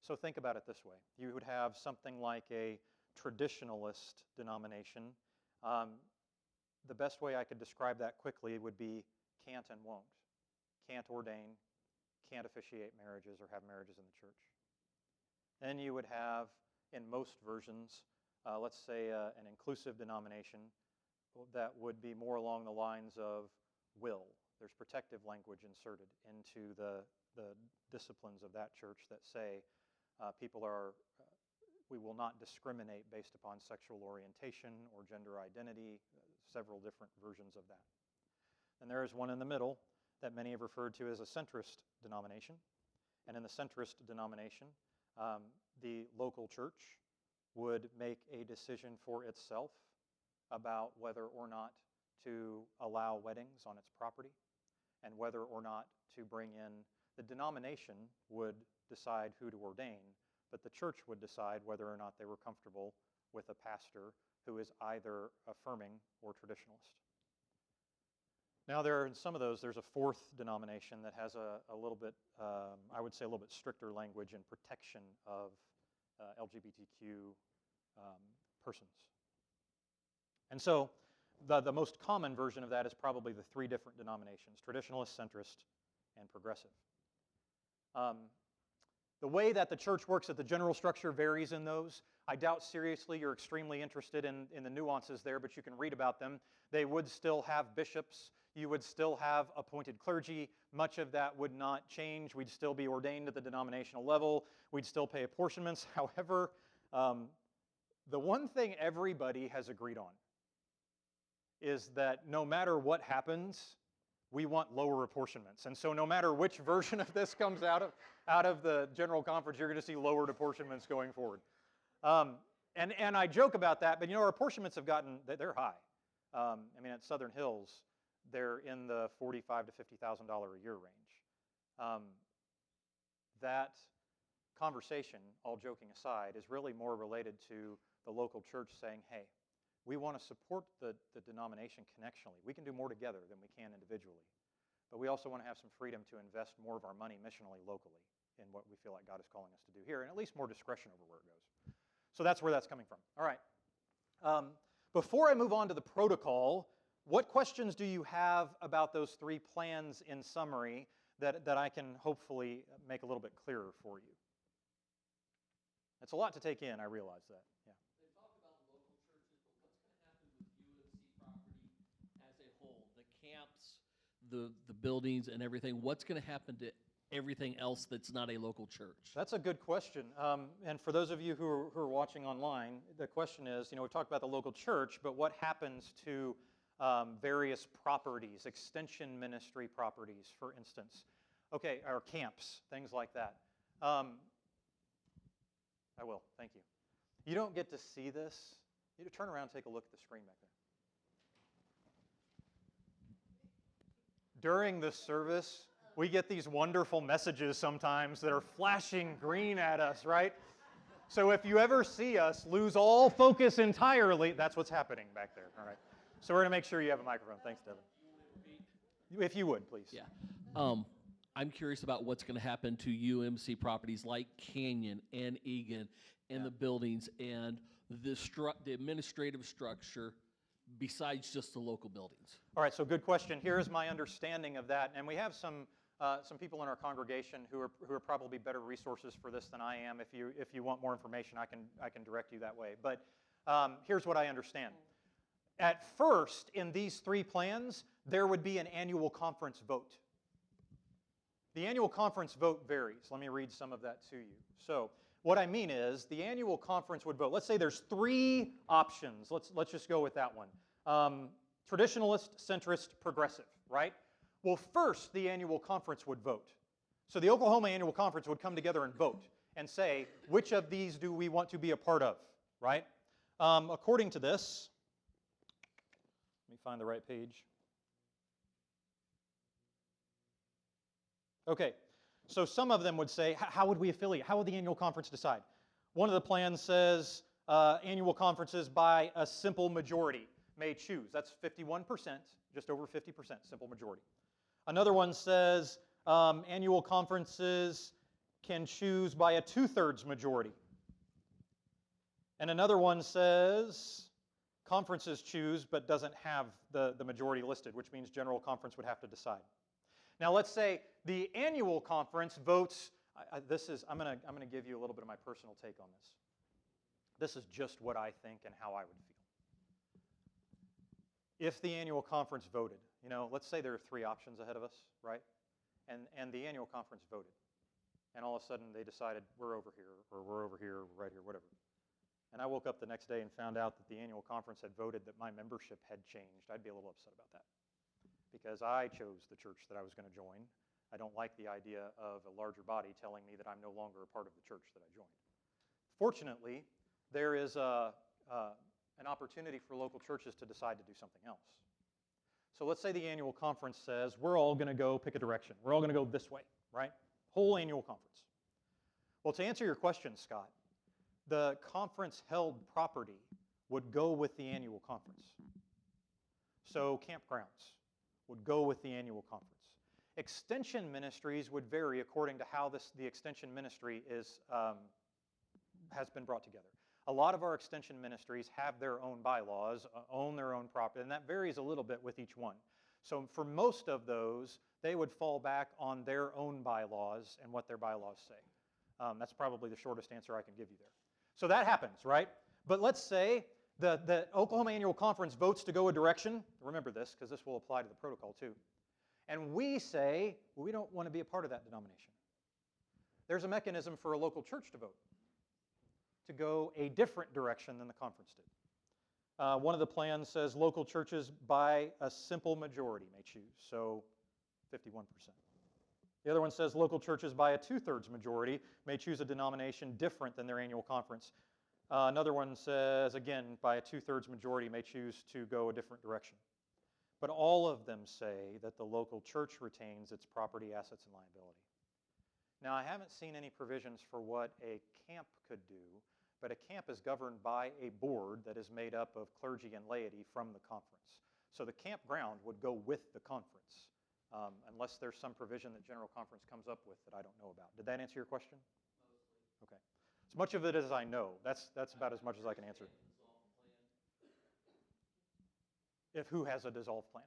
D: So think about it this way. You would have something like a traditionalist denomination. The best way I could describe that quickly would be can't and won't. Can't ordain, can't officiate marriages or have marriages in the church. Then you would have, in most versions, let's say an inclusive denomination that would be more along the lines of will. There's protective language inserted into the disciplines of that church that say we will not discriminate based upon sexual orientation or gender identity, several different versions of that. And there is one in the middle that many have referred to as a centrist denomination. And in the centrist denomination, the local church would make a decision for itself about whether or not to allow weddings on its property and whether or not to bring in. The denomination would decide who to ordain, but the church would decide whether or not they were comfortable with a pastor who is either affirming or traditionalist. Now, in some of those, there's a 4th denomination that has a little bit, I would say, a little bit stricter language and protection of LGBTQ persons. And so the most common version of that is probably the 3 different denominations: traditionalist, centrist, and progressive. The way that the church works at the general structure varies in those. I doubt seriously you're extremely interested in the nuances there, but you can read about them. They would still have bishops. You would still have appointed clergy. Much of that would not change. We'd still be ordained at the denominational level. We'd still pay apportionments. However, the one thing everybody has agreed on is that no matter what happens, we want lower apportionments. And so no matter which version of this comes out of the General Conference, you're going to see lowered apportionments going forward. And I joke about that, but our apportionments have they're high. I mean, at Southern Hills, they're in the $45,000 to $50,000 a year range. That conversation, all joking aside, is really more related to the local church saying, hey, we want to support the denomination connectionally. We can do more together than we can individually. But we also want to have some freedom to invest more of our money missionally locally in what we feel like God is calling us to do here, and at least more discretion over where it goes. So that's where that's coming from. All right. Before I move on to the protocol, what questions do you have about those 3 plans in summary that I can hopefully make a little bit clearer for you? It's a lot to take in, I realize that. Yeah.
F: They talk about local churches, but what's going to happen with UMC property as a whole? The camps, the buildings and everything. What's going to happen to everything else that's not a local church?
D: That's a good question. And for those of you who are watching online, the question is, we talked about the local church, but what happens to various properties, extension ministry properties, for instance? Okay, or camps, things like that. I will. Thank you. You don't get to see this. You need to turn around and take a look at the screen back there. During the service, we get these wonderful messages sometimes that are flashing green at us, right? So if you ever see us lose all focus entirely, that's what's happening back there, all right? So we're going to make sure you have a microphone. Thanks, Devin. If you would, please.
F: Yeah. I'm curious about what's going to happen to UMC properties like Canyon and Egan and the buildings and the administrative structure besides just the local buildings.
D: All right, so good question. Here's my understanding of that, and we have some people in our congregation who are probably better resources for this than I am. If you want more information, I can direct you that way. But here's what I understand. At first, in these three plans, there would be an annual conference vote. The annual conference vote varies. Let me read some of that to you. So what I mean is the annual conference would vote. Let's say there's three options. Let's just go with that one. Traditionalist, centrist, progressive, right? Well, first, the annual conference would vote. So the Oklahoma Annual Conference would come together and vote and say, which of these do we want to be a part of, right? According to this, let me find the right page. Okay, so some of them would say, how would we affiliate? How would the annual conference decide? One of the plans says annual conferences by a simple majority may choose. That's 51%, just over 50%, simple majority. Another one says annual conferences can choose by a 2/3 majority. And another one says conferences choose but doesn't have the majority listed, which means general conference would have to decide. Now let's say the annual conference votes. I'm going to give you a little bit of my personal take on this. This is just what I think and how I would feel. If the annual conference voted, let's say there are three options ahead of us, right? And the annual conference voted. And all of a sudden they decided we're over here, or we're over here, or right here, whatever. And I woke up the next day and found out that the annual conference had voted that my membership had changed. I'd be a little upset about that, because I chose the church that I was going to join. I don't like the idea of a larger body telling me that I'm no longer a part of the church that I joined. Fortunately, there is an opportunity for local churches to decide to do something else. So let's say the annual conference says, we're all going to go pick a direction. We're all going to go this way, right? Whole annual conference. Well, to answer your question, Scott, the conference-held property would go with the annual conference. So campgrounds would go with the annual conference. Extension ministries would vary according to how the extension ministry has been brought together. A lot of our extension ministries have their own bylaws, own their own property, and that varies a little bit with each one. So for most of those, they would fall back on their own bylaws and what their bylaws say. That's probably the shortest answer I can give you there. So that happens, right? But let's say the Oklahoma Annual Conference votes to go a direction. Remember this, because this will apply to the protocol too. And we say, well, we don't want to be a part of that denomination. There's a mechanism for a local church to vote to go a different direction than the conference did. One of the plans says local churches by a simple majority may choose, so 51%. The other one says local churches by a 2/3 majority may choose a denomination different than their annual conference. Another one says, again, by a 2/3 majority may choose to go a different direction. But all of them say that the local church retains its property, assets, and liability. Now, I haven't seen any provisions for what a camp could do, but a camp is governed by a board that is made up of clergy and laity from the conference. So the campground would go with the conference, unless there's some provision that General Conference comes up with that I don't know about. Did that answer your question? Mostly. Okay. As much of it as I know. That's about as much as I can answer. If who has a dissolve plan?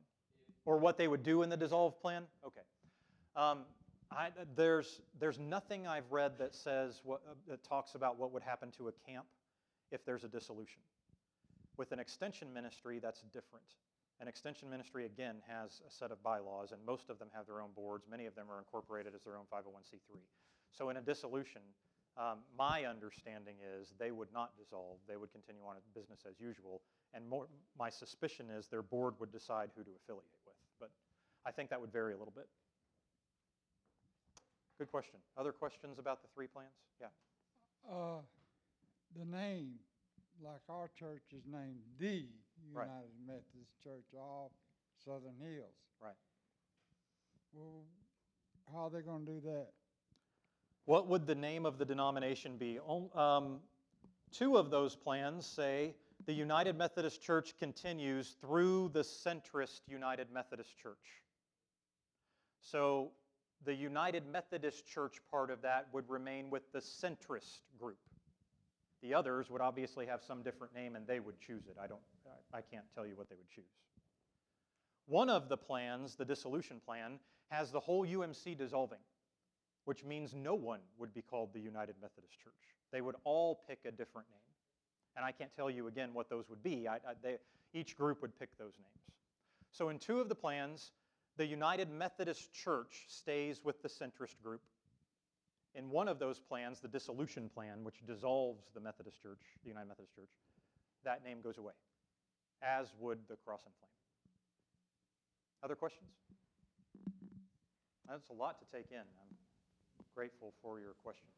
D: Or what they would do in the dissolve plan? Okay. There's nothing I've read that says that talks about what would happen to a camp if there's a dissolution. With an extension ministry, that's different. An extension ministry, again, has a set of bylaws, and most of them have their own boards. Many of them are incorporated as their own 501c3. So in a dissolution, my understanding is they would not dissolve. They would continue on business as usual, and my suspicion is their board would decide who to affiliate with. But I think that would vary a little bit. Good question. Other questions about the three plans? Yeah.
E: the name, like our church is named the
D: Right.
E: United Methodist Church of Southern Hills.
D: Right.
E: Well, how are they gonna do that?
D: What would the name of the denomination be? Two of those plans say the United Methodist Church continues through the centrist United Methodist Church. So the United Methodist Church part of that would remain with the centrist group. The others would obviously have some different name and they would choose it. I can't tell you what they would choose. One of the plans, the dissolution plan, has the whole UMC dissolving, which means no one would be called the United Methodist Church. They would all pick a different name. And I can't tell you again what those would be. Each group would pick those names. So in two of the plans, the United Methodist Church stays with the centrist group. In one of those plans, the dissolution plan, which dissolves the Methodist Church, the United Methodist Church, that name goes away, as would the Cross and Flame. Other questions? That's a lot to take in. I'm grateful for your questions.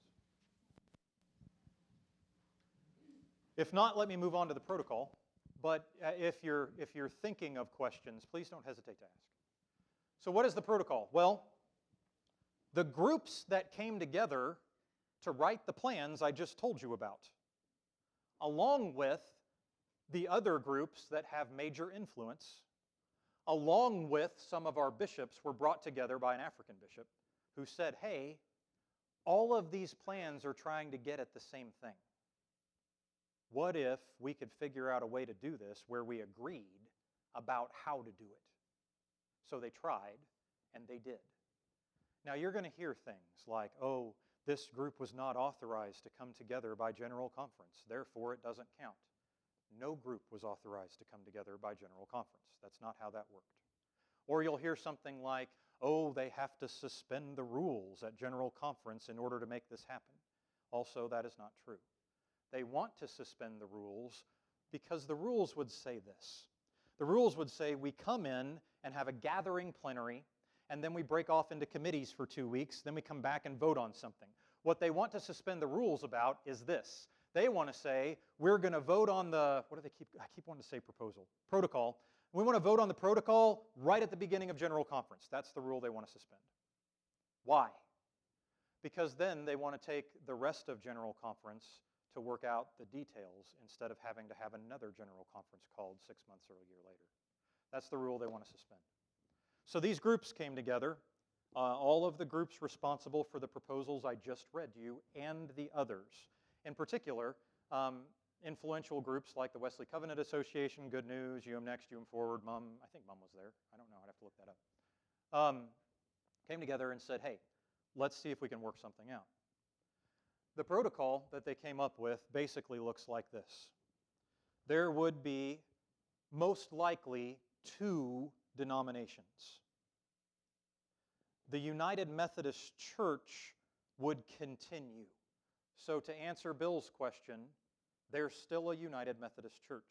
D: If not, let me move on to the protocol. But if you're thinking of questions, please don't hesitate to ask. So what is the protocol? Well, the groups that came together to write the plans I just told you about, along with the other groups that have major influence, along with some of our bishops, were brought together by an African bishop who said, hey, all of these plans are trying to get at the same thing. What if we could figure out a way to do this where we agreed about how to do it? So they tried, and they did. Now you're going to hear things like, oh, this group was not authorized to come together by General Conference, therefore it doesn't count. No group was authorized to come together by General Conference. That's not how that worked. Or you'll hear something like, oh, they have to suspend the rules at General Conference in order to make this happen. Also, that is not true. They want to suspend the rules because the rules would say this. The rules would say we come in and have a gathering plenary, and then we break off into committees for 2 weeks, then we come back and vote on something. What they want to suspend the rules about is this. They want to say, we're going to vote on the, I keep wanting to say protocol. We want to vote on the protocol right at the beginning of General Conference. That's the rule they want to suspend. Why? Because then they want to take the rest of General Conference to work out the details instead of having to have another General Conference called 6 months or a year later. That's the rule they want to suspend. So these groups came together, all of the groups responsible for the proposals I just read to you and the others. In particular, influential groups like the Wesley Covenant Association, Good News, Next, Forward, MUM, I think MUM was there. I don't know, I'd have to look that up. Came together and said, hey, let's see if we can work something out. The protocol that they came up with basically looks like this. There would be most likely 2 denominations. The United Methodist Church would continue. So to answer Bill's question, there's still a United Methodist Church.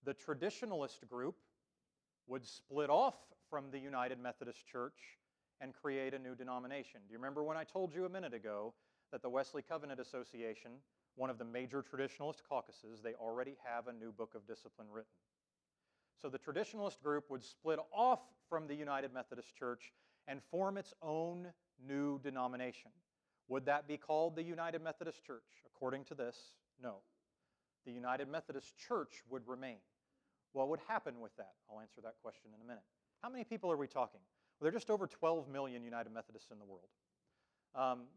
D: The traditionalist group would split off from the United Methodist Church and create a new denomination. Do you remember when I told you a minute ago that the Wesley Covenant Association, one of the major traditionalist caucuses, they already have a new book of discipline written. So the traditionalist group would split off from the United Methodist Church and form its own new denomination. Would that be called the United Methodist Church? According to this, no. The United Methodist Church would remain. What would happen with that? I'll answer that question in a minute. How many people are we talking? Well, there are just over 12 million United Methodists in the world.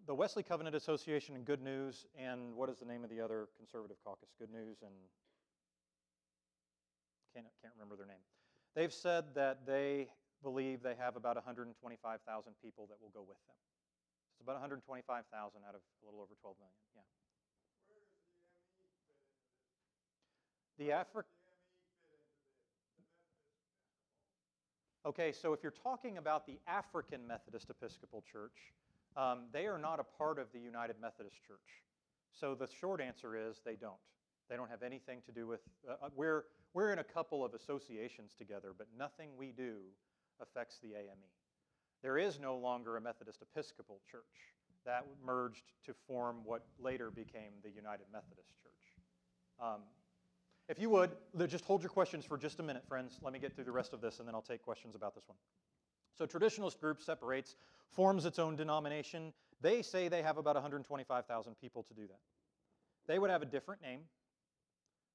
D: The Wesley Covenant Association and Good News, and what is the name of the other conservative caucus? Good News and can't remember their name. They've said that they believe they have about 125,000 people that will go with them. It's about 125,000 out of a little over 12 million, yeah.
E: Where does the ME fit into this?
D: The African... Okay, so if you're talking about the African Methodist Episcopal Church, they are not a part of the United Methodist Church. So the short answer is they don't. They don't have anything to do with, we're in a couple of associations together, but nothing we do affects the AME. There is no longer a Methodist Episcopal Church. that merged to form what later became the United Methodist Church. If you would, just hold your questions for just a minute, friends. Let me get through the rest of this, and then I'll take questions about this one. So traditionalist group separates, forms its own denomination. They say they have about 125,000 people to do that. They would have a different name.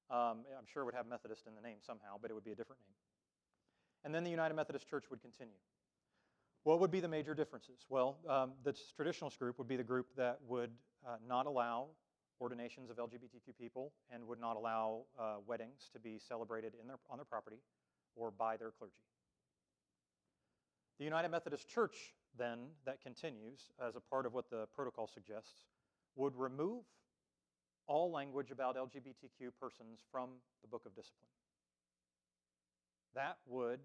D: I'm sure it would have Methodist in the name somehow, but it would be a different name. And then the United Methodist Church would continue. What would be the major differences? Well, the traditionalist group would be the group that would not allow ordinations of LGBTQ people and would not allow weddings to be celebrated on their property or by their clergy. The United Methodist Church, then, that continues as a part of what the protocol suggests, would remove all language about LGBTQ persons from the Book of Discipline. That would,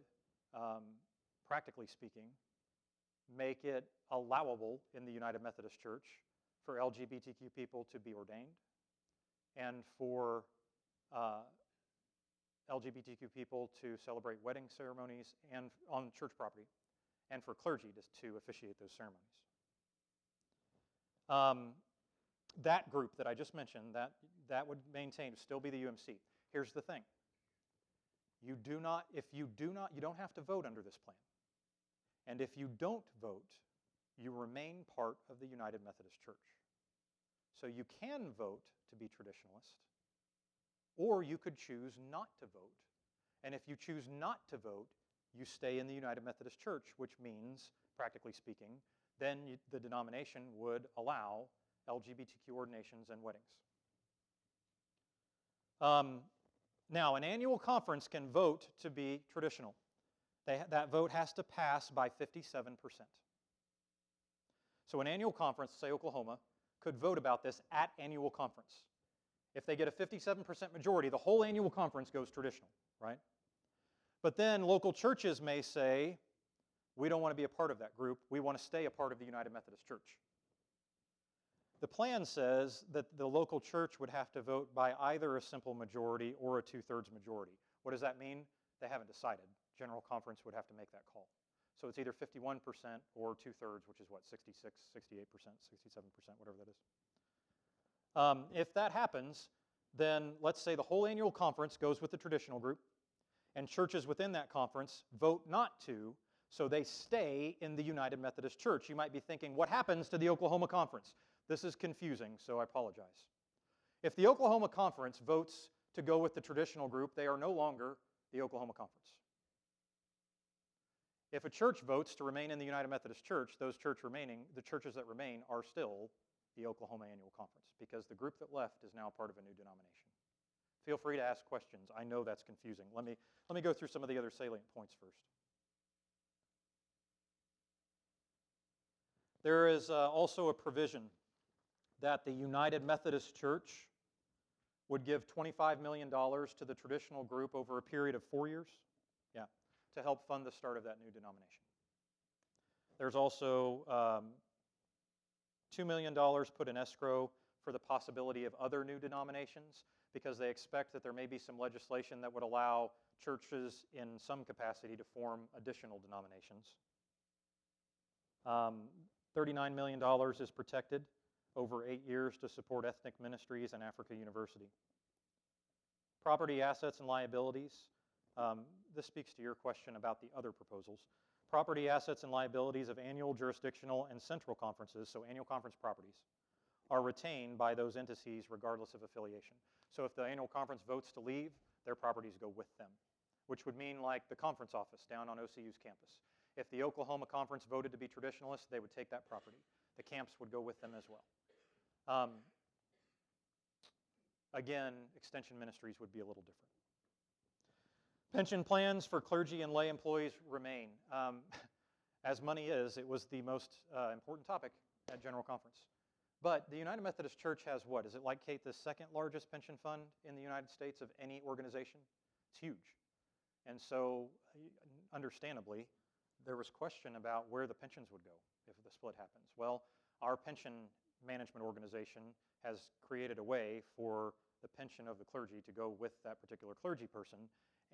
D: practically speaking, make it allowable in the United Methodist Church for LGBTQ people to be ordained and for LGBTQ people to celebrate wedding ceremonies and on church property, and for clergy to officiate those ceremonies. That group that I just mentioned, that would still be the UMC. Here's the thing. You don't have to vote under this plan. And if you don't vote, you remain part of the United Methodist Church. So you can vote to be traditionalist, or you could choose not to vote. And if you choose not to vote, you stay in the United Methodist Church, which means, practically speaking, then the denomination would allow LGBTQ ordinations and weddings. Now, an annual conference can vote to be traditional. That vote has to pass by 57%. So an annual conference, say Oklahoma, could vote about this at annual conference. If they get a 57% majority, the whole annual conference goes traditional, right? But then local churches may say, we don't want to be a part of that group. We want to stay a part of the United Methodist Church. The plan says that the local church would have to vote by either a simple majority or a 2/3 majority. What does that mean? They haven't decided. General Conference would have to make that call. So it's either 51% or 2/3, which is what, 66, 68%, 67%, whatever that is. If that happens, then let's say the whole annual conference goes with the traditional group, and churches within that conference vote not to, so they stay in the United Methodist Church. You might be thinking, what happens to the Oklahoma Conference? This is confusing, so I apologize. If the Oklahoma Conference votes to go with the traditional group, they are no longer the Oklahoma Conference. If a church votes to remain in the United Methodist Church, the churches that remain are still the Oklahoma Annual Conference, because the group that left is now part of a new denomination. Feel free to ask questions. I know that's confusing. Let me go through some of the other salient points first. There is also a provision that the United Methodist Church would give $25 million to the traditional group over a period of 4 years, to help fund the start of that new denomination. There's also $2 million put in escrow for the possibility of other new denominations, because they expect that there may be some legislation that would allow churches in some capacity to form additional denominations. $39 million is protected over 8 years to support ethnic ministries and Africa University. Property, assets, and liabilities. This speaks to your question about the other proposals. Property, assets, and liabilities of annual, jurisdictional, and central conferences, so annual conference properties, are retained by those entities regardless of affiliation. So if the annual conference votes to leave, their properties go with them, which would mean like the conference office down on OCU's campus. If the Oklahoma Conference voted to be traditionalist, they would take that property. The camps would go with them as well. Again, Extension Ministries would be a little different. Pension plans for clergy and lay employees remain. As money is, it was the most important topic at General Conference. But the United Methodist Church has what? Is it like, Kate, the second largest pension fund in the United States of any organization? It's huge. And so, understandably, there was question about where the pensions would go if the split happens. Well, our pension management organization has created a way for the pension of the clergy to go with that particular clergy person,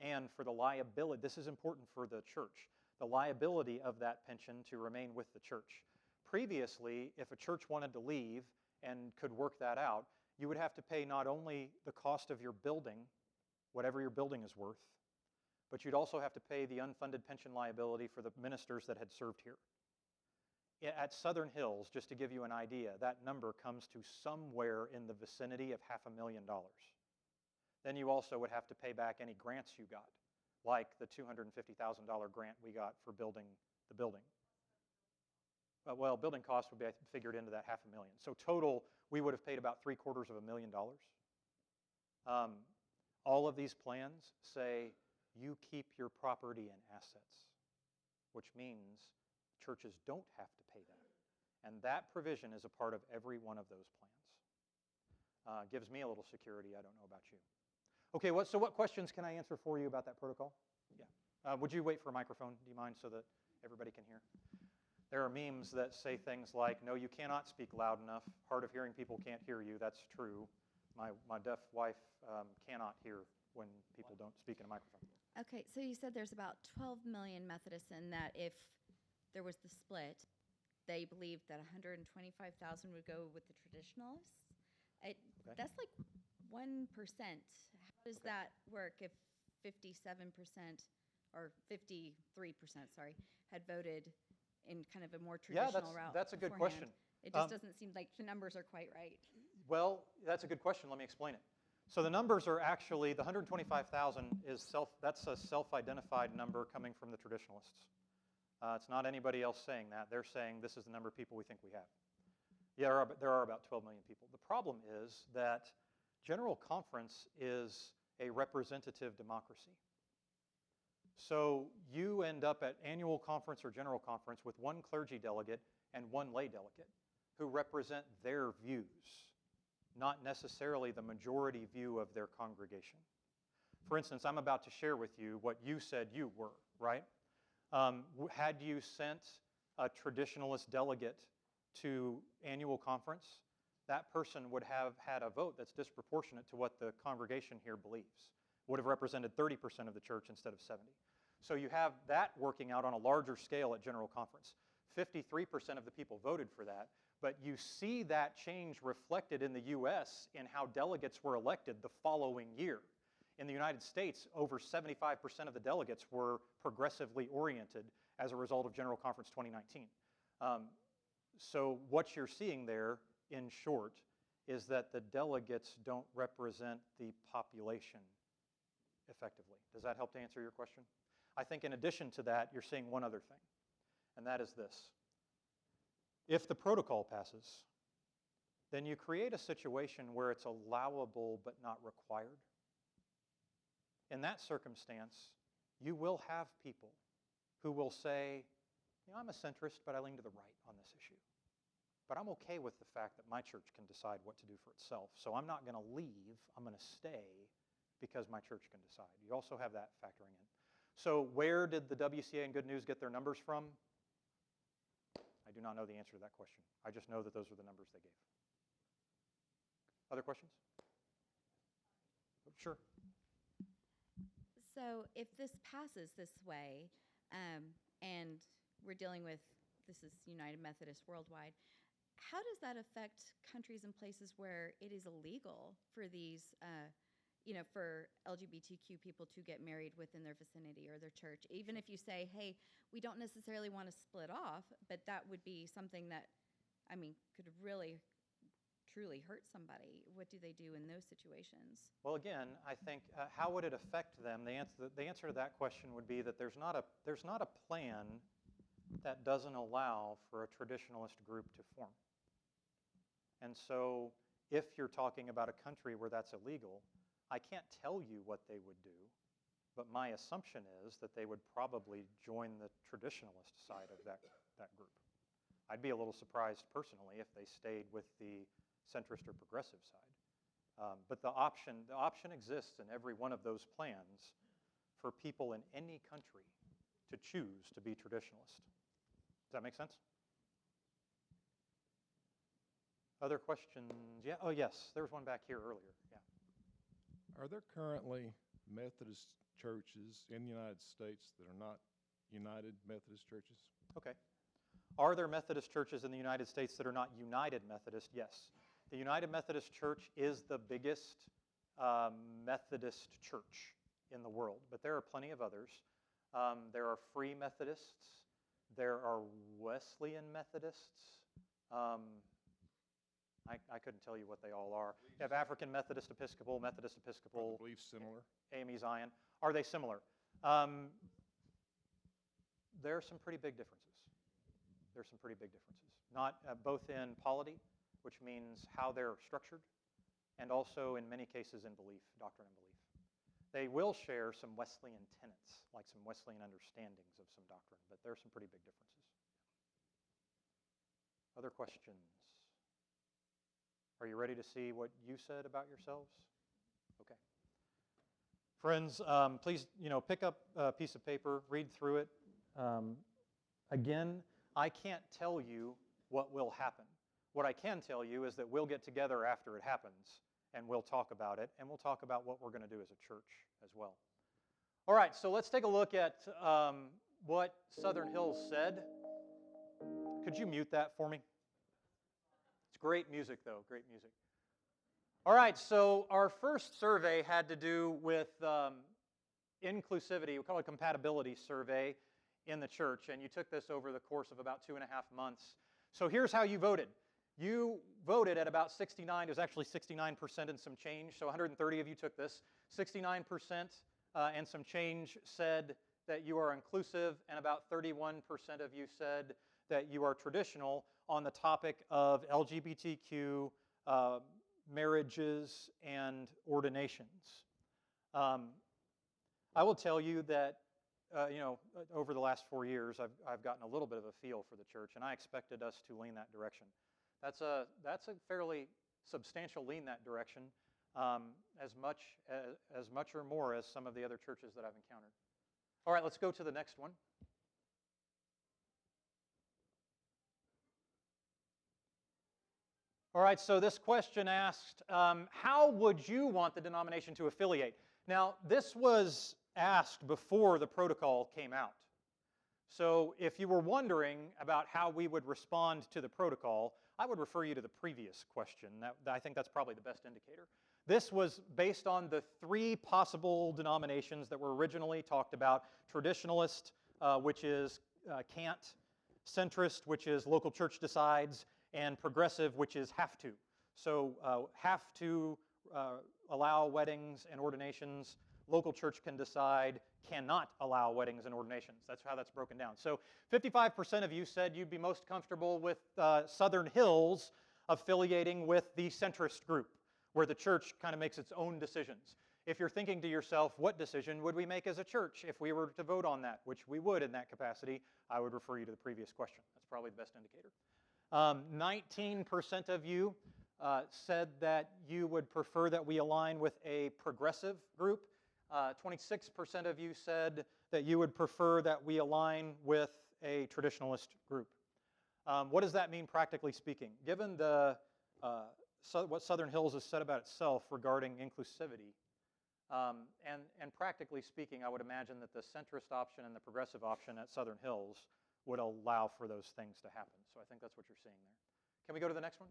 D: and for the liability, this is important for the church, the liability of that pension to remain with the church. previously, if a church wanted to leave and could work that out, you would have to pay not only the cost of your building, whatever your building is worth, but you'd also have to pay the unfunded pension liability for the ministers that had served here. At Southern Hills, just to give you an idea, that number comes to somewhere in the vicinity of $500,000. Then you also would have to pay back any grants you got, like the $250,000 grant we got for building the building. Well, building costs would be figured into that $500,000. So total, we would have paid about $750,000. All of these plans say you keep your property and assets, which means churches don't have to pay that. And that provision is a part of every one of those plans. Gives me a little security. I don't know about you. Okay, so what questions can I answer for you about that protocol? Yeah. Would you wait for a microphone, do you mind, so that everybody can hear? There are memes that say things like, no, you cannot speak loud enough. Hard of hearing people can't hear you. That's true. My deaf wife cannot hear when people don't speak in a microphone.
G: Okay, so you said there's about 12 million Methodists, and that if there was the split, they believed that 125,000 would go with the traditionalists. That's like 1%. How does that work if 57% or 53%, sorry, had voted in kind of a more traditional route?
D: That's a good
G: beforehand?
D: question.
G: It just doesn't seem like the numbers are quite right.
D: Well, that's a good question. Let me explain it. So the numbers are actually, the 125,000 that's a self-identified number coming from the traditionalists. It's not anybody else saying that. They're saying this is the number of people we think we have. Yeah, there are about 12 million people. The problem is that General Conference is a representative democracy. So you end up at annual conference or general conference with one clergy delegate and one lay delegate who represent their views, not necessarily the majority view of their congregation. For instance, I'm about to share with you what you said you were, right? Had you sent a traditionalist delegate to annual conference, that person would have had a vote that's disproportionate to what the congregation here believes. Would have represented 30% of the church instead of 70. So you have that working out on a larger scale at General Conference. 53% of the people voted for that, but you see that change reflected in the U.S. in how delegates were elected the following year. In the United States, over 75% of the delegates were progressively oriented as a result of General Conference 2019. So what you're seeing there, in short, is that the delegates don't represent the population effectively. Does that help to answer your question? I think in addition to that, you're seeing one other thing, and that is this. If the protocol passes, then you create a situation where it's allowable but not required. In that circumstance, you will have people who will say, I'm a centrist, but I lean to the right on this issue. But I'm okay with the fact that my church can decide what to do for itself. So I'm not going to leave, I'm going to stay because my church can decide. You also have that factoring in. So where did the WCA and Good News get their numbers from? I do not know the answer to that question. I just know that those are the numbers they gave. Other questions? Sure.
G: So if this passes this way, and we're dealing with, this is United Methodist Worldwide, how does that affect countries and places where it is illegal for these, for LGBTQ people to get married within their vicinity or their church? Even if you say, hey, we don't necessarily want to split off, but that would be something that, could really truly hurt somebody. What do they do in those situations?
D: Well, again, I think how would it affect them? The answer to that question would be that there's not a plan that doesn't allow for a traditionalist group to form. And so if you're talking about a country where that's illegal, I can't tell you what they would do, but my assumption is that they would probably join the traditionalist side of that group. I'd be a little surprised personally if they stayed with the centrist or progressive side. But the option exists in every one of those plans for people in any country to choose to be traditionalist. Does that make sense? Other questions? Yeah. Oh, yes. There was one back here earlier. Yeah.
H: Are there currently Methodist churches in the United States that are not United Methodist churches?
D: Okay. Are there Methodist churches in the United States that are not United Methodist? Yes. The United Methodist Church is the biggest Methodist church in the world, but there are plenty of others. There are Free Methodists. There are Wesleyan Methodists. I couldn't tell you what they all are. You have African Methodist Episcopal, Methodist Episcopal,
H: Probably similar.
D: AME Zion. Are they similar? There are some pretty big differences. There's some pretty big differences. Not both in polity, which means how they're structured, and also in many cases in belief, doctrine and belief. They will share some Wesleyan tenets, like some Wesleyan understandings of some doctrine, but there are some pretty big differences. Other questions? Are you ready to see what you said about yourselves? Okay. Friends, please, pick up a piece of paper, read through it. Again, I can't tell you what will happen. What I can tell you is that we'll get together after it happens, and we'll talk about it, and we'll talk about what we're going to do as a church as well. All right, so let's take a look at what Southern Hills said. Could you mute that for me? It's great music, though, great music. All right, so our first survey had to do with inclusivity. We call it a compatibility survey in the church, and you took this over the course of about 2.5 months. So here's how you voted. You voted at about 69, it was actually 69% and some change, so 130 of you took this. 69% and some change said that you are inclusive, and about 31% of you said that you are traditional on the topic of LGBTQ marriages and ordinations. I will tell you that over the last 4 years, I've gotten a little bit of a feel for the church, and I expected us to lean that direction. That's a fairly substantial lean that direction, as much or more as some of the other churches that I've encountered. All right, let's go to the next one. All right, so this question asked, how would you want the denomination to affiliate? Now, this was asked before the protocol came out. So if you were wondering about how we would respond to the protocol, I would refer you to the previous question. I think that's probably the best indicator. This was based on the 3 possible denominations that were originally talked about: traditionalist, which is can't; centrist, which is local church decides; and progressive, which is have to. So have to allow weddings and ordinations. Local church can decide, cannot allow weddings and ordinations. That's how that's broken down. So 55% of you said you'd be most comfortable with Southern Hills affiliating with the centrist group, where the church kind of makes its own decisions. If you're thinking to yourself, what decision would we make as a church if we were to vote on that, which we would in that capacity, I would refer you to the previous question. That's probably the best indicator. 19% of you said that you would prefer that we align with a progressive group. 26% of you said that you would prefer that we align with a traditionalist group. What does that mean practically speaking? Given what Southern Hills has said about itself regarding inclusivity, and practically speaking, I would imagine that the centrist option and the progressive option at Southern Hills would allow for those things to happen. So I think that's what you're seeing there. Can we go to the next one?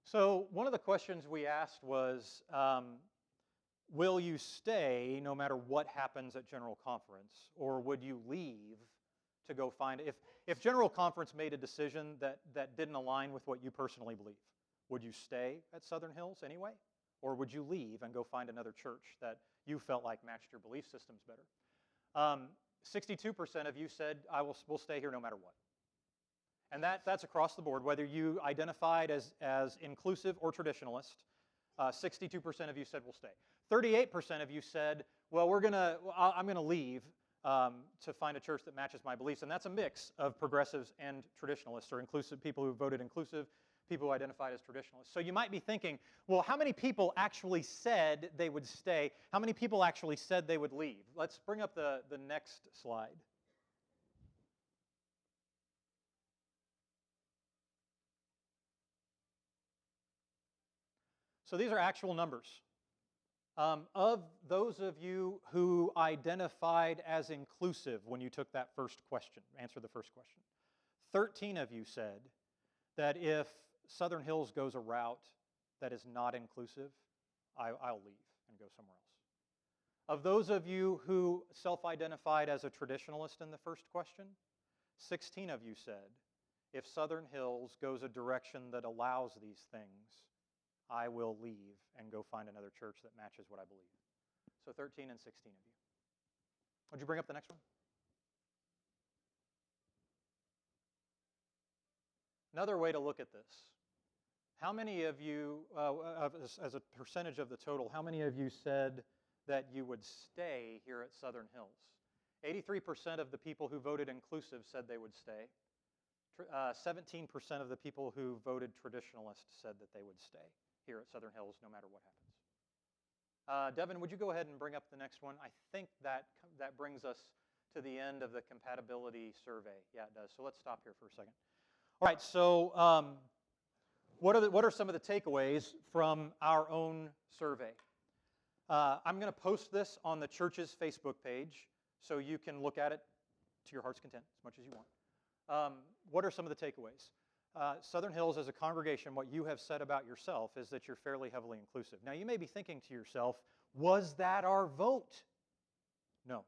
D: So one of the questions we asked was, will you stay no matter what happens at General Conference, or would you leave to go find, if General Conference made a decision that didn't align with what you personally believe, would you stay at Southern Hills anyway? Or would you leave and go find another church that you felt like matched your belief systems better? 62% of you said, we'll stay here no matter what. And that's across the board, whether you identified as inclusive or traditionalist. 62% of you said we'll stay. 38% of you said, well, I'm going to leave to find a church that matches my beliefs. And that's a mix of progressives and traditionalists, or inclusive, people who voted inclusive, people who identified as traditionalists. So you might be thinking, well, how many people actually said they would stay? How many people actually said they would leave? Let's bring up the next slide. So these are actual numbers. Of those of you who identified as inclusive when you took that first question, answer the first question, 13 of you said that if Southern Hills goes a route that is not inclusive, I'll leave and go somewhere else. Of those of you who self-identified as a traditionalist in the first question, 16 of you said, if Southern Hills goes a direction that allows these things, I will leave and go find another church that matches what I believe. So 13 and 16 of you. Would you bring up the next one? Another way to look at this. How many of you, as a percentage of the total, how many of you said that you would stay here at Southern Hills? 83% of the people who voted inclusive said they would stay. 17% of the people who voted traditionalist said that they would stay here at Southern Hills no matter what happens. Devin, would you go ahead and bring up the next one? I think that brings us to the end of the compatibility survey. Yeah, it does. So let's stop here for a second. All right, so what are some of the takeaways from our own survey? I'm going to post this on the church's Facebook page so you can look at it to your heart's content as much as you want. What are some of the takeaways? Southern Hills as a congregation, what you have said about yourself is that you're fairly heavily inclusive. Now, you may be thinking to yourself, was that our vote? No.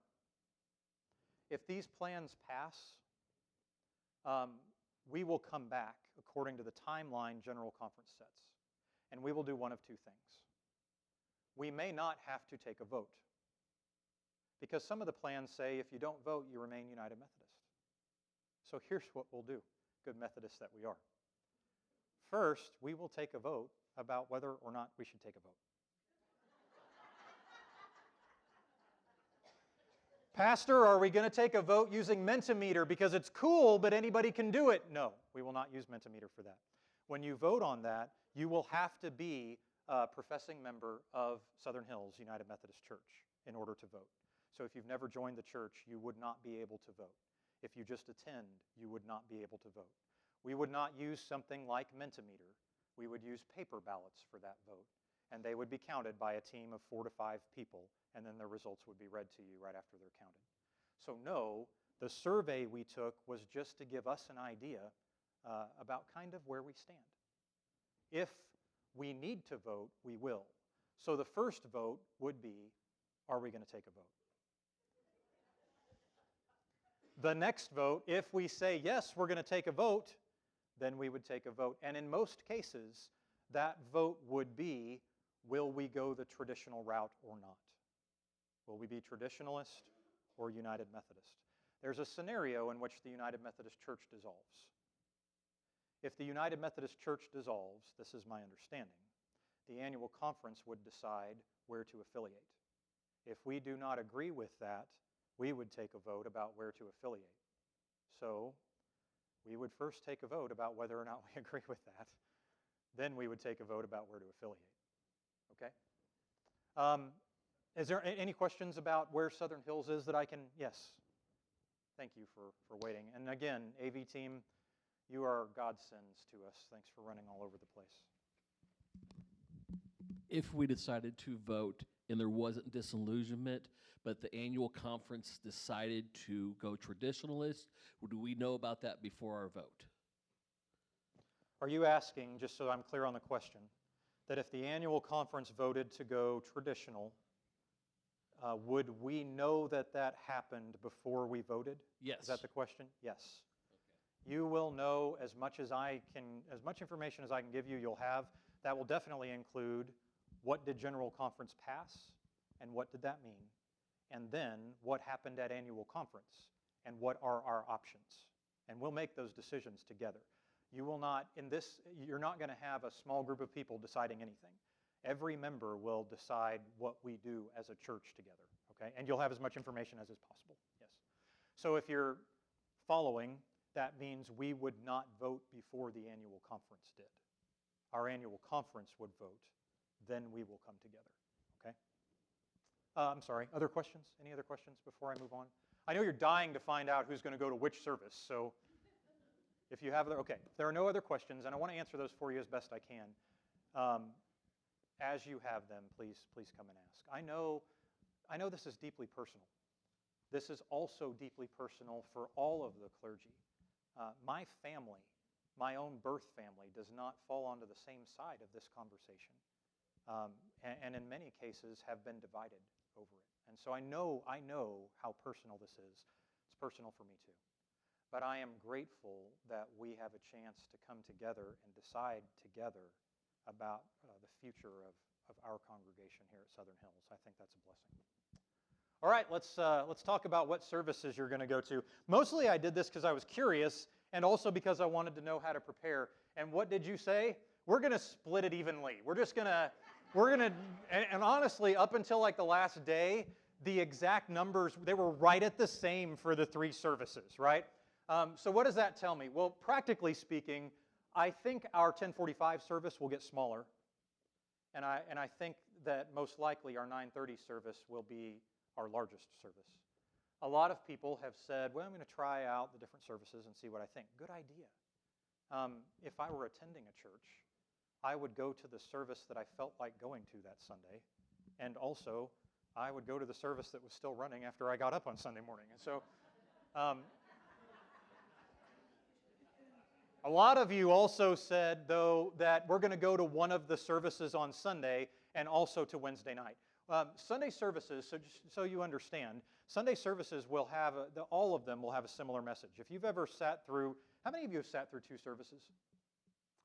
D: If these plans pass, we will come back according to the timeline General Conference sets, and we will do one of two things. We may not have to take a vote, because some of the plans say if you don't vote, you remain United Methodist. So here's what we'll do, good Methodists that we are. First, we will take a vote about whether or not we should take a vote. Pastor, are we going to take a vote using Mentimeter because it's cool, but anybody can do it? No, we will not use Mentimeter for that. When you vote on that, you will have to be a professing member of Southern Hills United Methodist Church in order to vote. So if you've never joined the church, you would not be able to vote. If you just attend, you would not be able to vote. We would not use something like Mentimeter. We would use paper ballots for that vote, and they would be counted by a team of 4 to 5 people, and then their results would be read to you right after they're counted. So no, the survey we took was just to give us an idea about kind of where we stand. If we need to vote, we will. So the first vote would be, are we going to take a vote? The next vote, if we say, yes, we're going to take a vote, then we would take a vote. And in most cases, that vote would be, will we go the traditional route or not? Will we be traditionalist or United Methodist? There's a scenario in which the United Methodist Church dissolves. If the United Methodist Church dissolves, this is my understanding, the annual conference would decide where to affiliate. If we do not agree with that, we would take a vote about where to affiliate. So we would first take a vote about whether or not we agree with that. Then we would take a vote about where to affiliate. Okay? Is there any questions about where Southern Hills is that I can? Yes. Thank you for waiting. And again, AV team, you are godsends to us. Thanks for running all over the place.
F: If we decided to vote and there wasn't disillusionment, but the annual conference decided to go traditionalist, do we know about that before our vote?
D: Are you asking, just so I'm clear on the question, that if the annual conference voted to go traditional, would we know that that happened before we voted?
F: Yes.
D: Is that the question? Yes. Okay. You will know as much information as I can give you, you'll have. That will definitely include what did General Conference pass, and what did that mean? And then what happened at annual conference, and what are our options? And we'll make those decisions together. You will not, you're not going to have a small group of people deciding anything. Every member will decide what we do as a church together, okay? And you'll have as much information as is possible, yes. So if you're following, that means we would not vote before the annual conference did. Our annual conference would vote, then we will come together, okay? I'm sorry, other questions? Any other questions before I move on? I know you're dying to find out who's going to go to which service, so if you have other, okay. If there are no other questions, and I want to answer those for you as best I can. as you have them, please come and ask. I know this is deeply personal. This is also deeply personal for all of the clergy. My family, my own birth family, does not fall onto the same side of this conversation, and in many cases have been divided over it. And so I know how personal this is. It's personal for me too. But I am grateful that we have a chance to come together and decide together about the future of our congregation here at Southern Hills. I think that's a blessing. All right, let's talk about what services you're going to go to. Mostly I did this because I was curious and also because I wanted to know how to prepare. And what did you say? We're going to split it evenly. And honestly, up until like the last day, the exact numbers, they were right at the same for the 3 services, right? So what does that tell me? Well, practically speaking, I think our 1045 service will get smaller. And I think that most likely our 930 service will be our largest service. A lot of people have said, well, I'm going to try out the different services and see what I think. Good idea. If I were attending a church, I would go to the service that I felt like going to that Sunday. And also, I would go to the service that was still running after I got up on Sunday morning. And so, a lot of you also said, though, that we're going to go to one of the services on Sunday and also to Wednesday night. Sunday services, so you understand, Sunday services will have, all of them will have a similar message. If you've ever sat through, how many of you have sat through 2 services?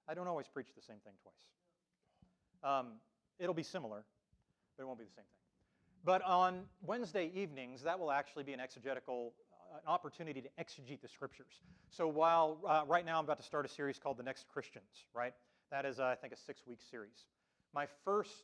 D: I don't always preach the same thing twice. It'll be similar, but it won't be the same thing. But on Wednesday evenings, that will actually be an exegetical, an opportunity to exegete the Scriptures. So while right now I'm about to start a series called The Next Christians, right? That is, I think, a 6-week series. My first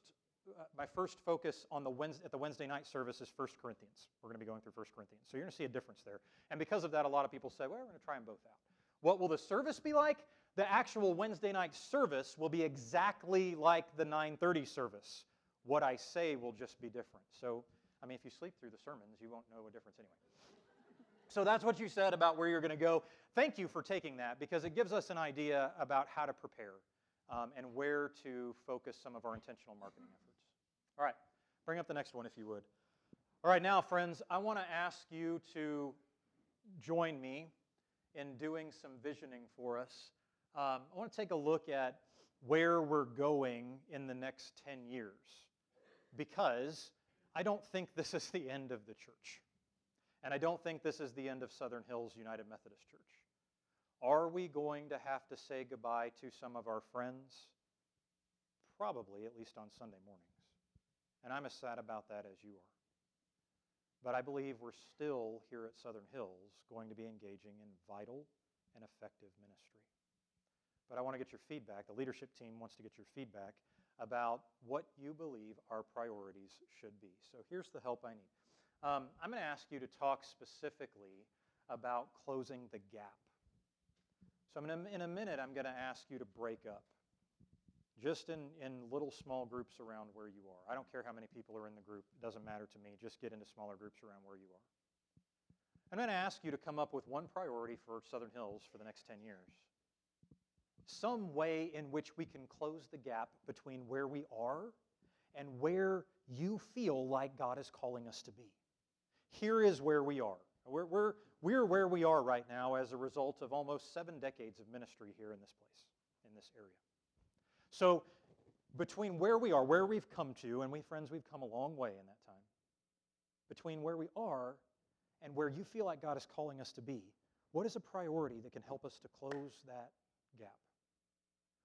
D: focus on at the Wednesday night service is 1 Corinthians. We're going to be going through 1 Corinthians. So you're going to see a difference there. And because of that, a lot of people say, well, we're going to try them both out. What will the service be like? The actual Wednesday night service will be exactly like the 9:30 service. What I say will just be different. So, I mean, if you sleep through the sermons, you won't know a difference anyway. So that's what you said about where you're going to go. Thank you for taking that, because it gives us an idea about how to prepare and where to focus some of our intentional marketing efforts. All right, bring up the next one if you would. All right, now, friends, I want to ask you to join me in doing some visioning for us. I want to take a look at where we're going in the next 10 years, because I don't think this is the end of the church. And I don't think this is the end of Southern Hills United Methodist Church. Are we going to have to say goodbye to some of our friends? Probably, at least on Sunday mornings. And I'm as sad about that as you are. But I believe we're still here at Southern Hills going to be engaging in vital and effective ministry. But I want to get your feedback. The leadership team wants to get your feedback about what you believe our priorities should be. So here's the help I need. I'm going to ask you to talk specifically about closing the gap. So in a minute, I'm going to ask you to break up, just in little small groups around where you are. I don't care how many people are in the group. It doesn't matter to me. Just get into smaller groups around where you are. I'm going to ask you to come up with one priority for Southern Hills for the next 10 years. Some way in which we can close the gap between where we are and where you feel like God is calling us to be. Here is where we are. We're where we are right now as a result of almost 7 decades of ministry here in this place, in this area. So between where we are, where we've come to, and we've come a long way in that time, between where we are and where you feel like God is calling us to be, what is a priority that can help us to close that gap?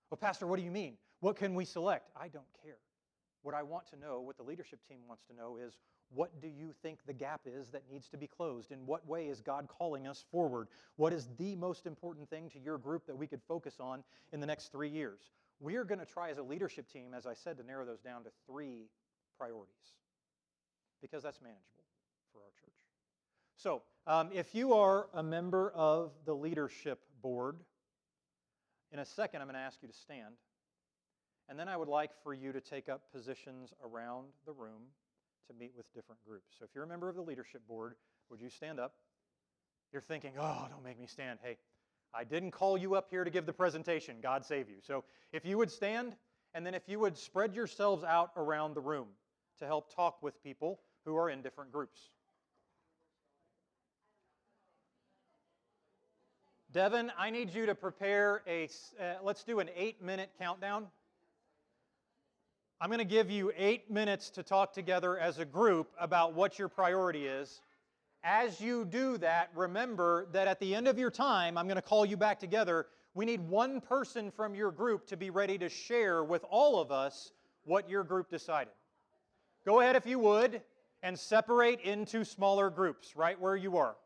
D: Well, Pastor, what do you mean? What can we select? I don't care. What I want to know, what the leadership team wants to know is, what do you think the gap is that needs to be closed? In what way is God calling us forward? What is the most important thing to your group that we could focus on in the next 3 years? We are going to try as a leadership team, as I said, to narrow those down to 3 priorities, because that's manageable for our church. So if you are a member of the leadership board, in a second I'm going to ask you to stand. And then I would like for you to take up positions around the room to meet with different groups. So if you're a member of the leadership board, would you stand up? You're thinking, oh, don't make me stand. Hey, I didn't call you up here to give the presentation. God save you. So if you would stand, And then if you would spread yourselves out around the room to help talk with people who are in different groups. Devin, I need you to prepare let's do an 8-minute countdown. I'm going to give you 8 minutes to talk together as a group about what your priority is. As you do that, remember that at the end of your time, I'm going to call you back together. We need one person from your group to be ready to share with all of us what your group decided. Go ahead, if you would, and separate into smaller groups right where you are.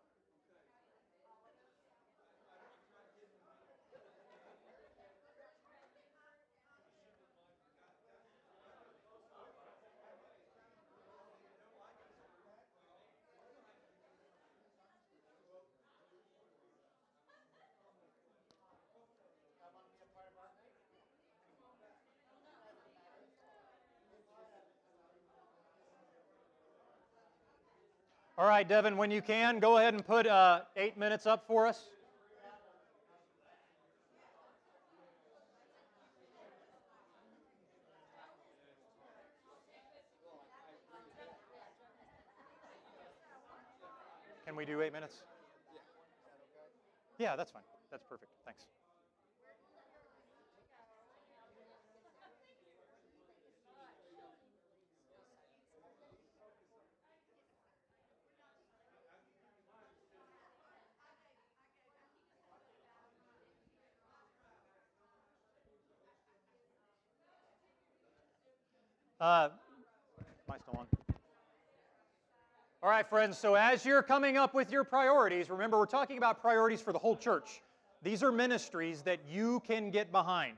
D: All right, Devin, when you can, go ahead and put 8 minutes up for us. Can we do 8 minutes? Yeah, that's fine. That's perfect. Thanks. Am I still on? All right, friends, so as you're coming up with your priorities, remember we're talking about priorities for the whole church. These are ministries that you can get behind.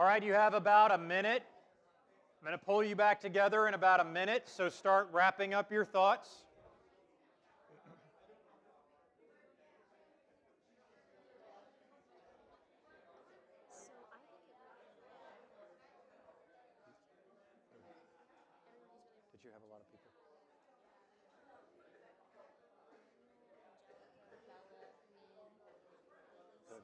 D: All right, you have about a minute. I'm going to pull you back together in about a minute, so start wrapping up your thoughts. Did you have a lot of people? Good.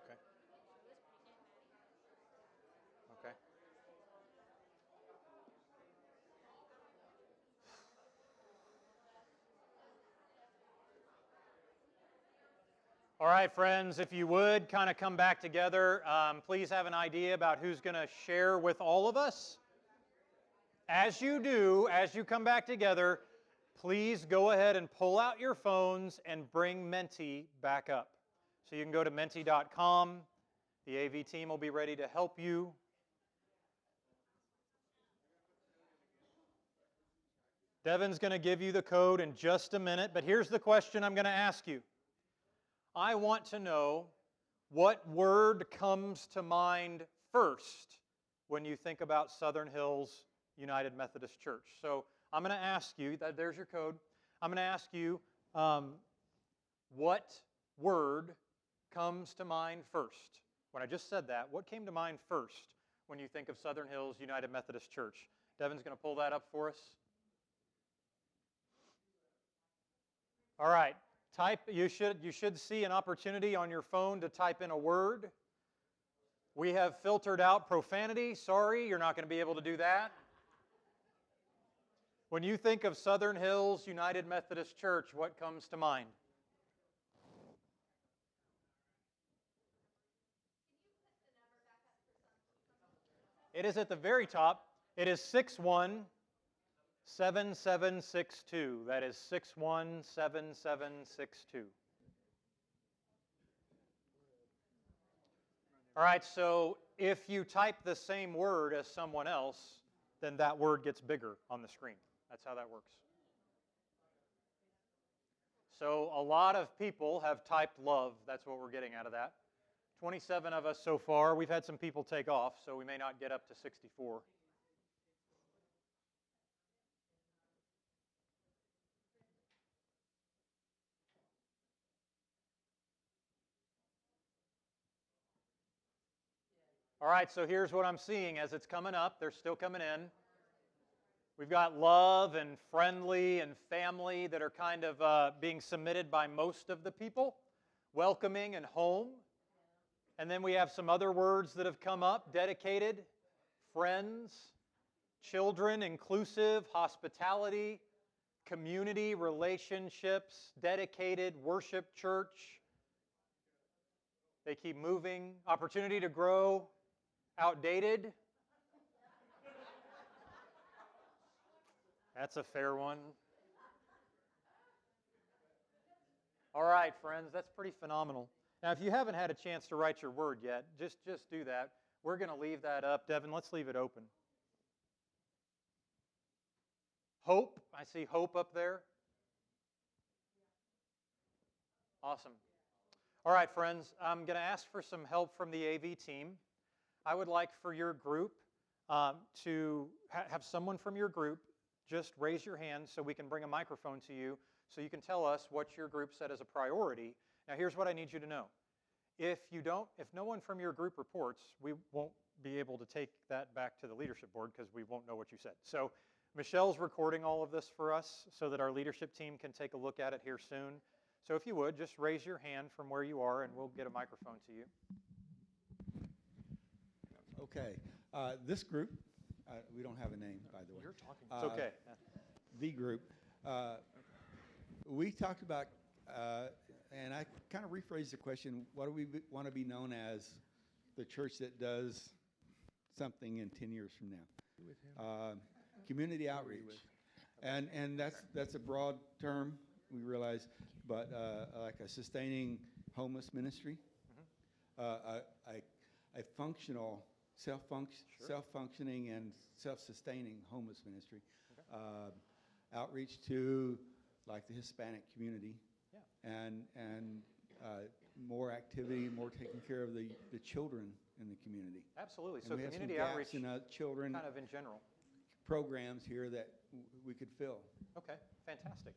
D: Okay. Okay. All right, friends, if you would kind of come back together, please have an idea about who's going to share with all of us. As you do, as you come back together, please go ahead and pull out your phones and bring Menti back up. So you can go to menti.com. The AV team will be ready to help you. Devin's going to give you the code in just a minute, but here's the question I'm going to ask you. I want to know what word comes to mind first when you think about Southern Hills United Methodist Church. So I'm going to ask you, there's your code, I'm going to ask you what word comes to mind first? When I just said that, what came to mind first when you think of Southern Hills United Methodist Church? Devin's going to pull that up for us. All right. You should see an opportunity on your phone to type in a word. We have filtered out profanity. Sorry, you're not going to be able to do that. When you think of Southern Hills United Methodist Church, what comes to mind? It is at the very top. It is 617762. That is 617762. All right, so if you type the same word as someone else, then that word gets bigger on the screen. That's how that works. So a lot of people have typed love. That's what we're getting out of that. 27 of us so far. We've had some people take off, so we may not get up to 64. All right, so here's what I'm seeing as it's coming up. They're still coming in. We've got love and friendly and family that are kind of being submitted by most of the people. Welcoming and home. And then we have some other words that have come up. Dedicated, friends, children, inclusive, hospitality, community, relationships, dedicated, worship, church. They keep moving. Opportunity to grow. Outdated. That's a fair one. All right, friends, that's pretty phenomenal. Now, if you haven't had a chance to write your word yet, just do that. We're going to leave that up. Devin, let's leave it open. Hope. I see hope up there. Awesome. All right, friends, I'm going to ask for some help from the AV team. I would like for your group to have someone from your group just raise your hand so we can bring a microphone to you so you can tell us what your group set as a priority. Now, here's what I need you to know. If no one from your group reports, we won't be able to take that back to the leadership board because we won't know what you said. So Michelle's recording all of this for us so that our leadership team can take a look at it here soon. So if you would, just raise your hand from where you are and we'll get a microphone to you.
I: Okay. This group, we don't have a name, by the way.
D: You're talking. It's okay.
I: The group. We talked about, and I kind of rephrased the question, what do we want to be known as the church that does something in 10 years from now? Community outreach. And that's a broad term, we realize, but like a sustaining homeless ministry, a functional, self-functioning and self-sustaining homeless ministry, outreach to like the Hispanic community.
D: Yeah.
I: And more activity, more taking care of the children in the community.
D: Absolutely.
I: And
D: So
I: we have some
D: community
I: gaps
D: outreach,
I: in children
D: kind of in general.
I: programs here that we could fill.
D: Okay, fantastic.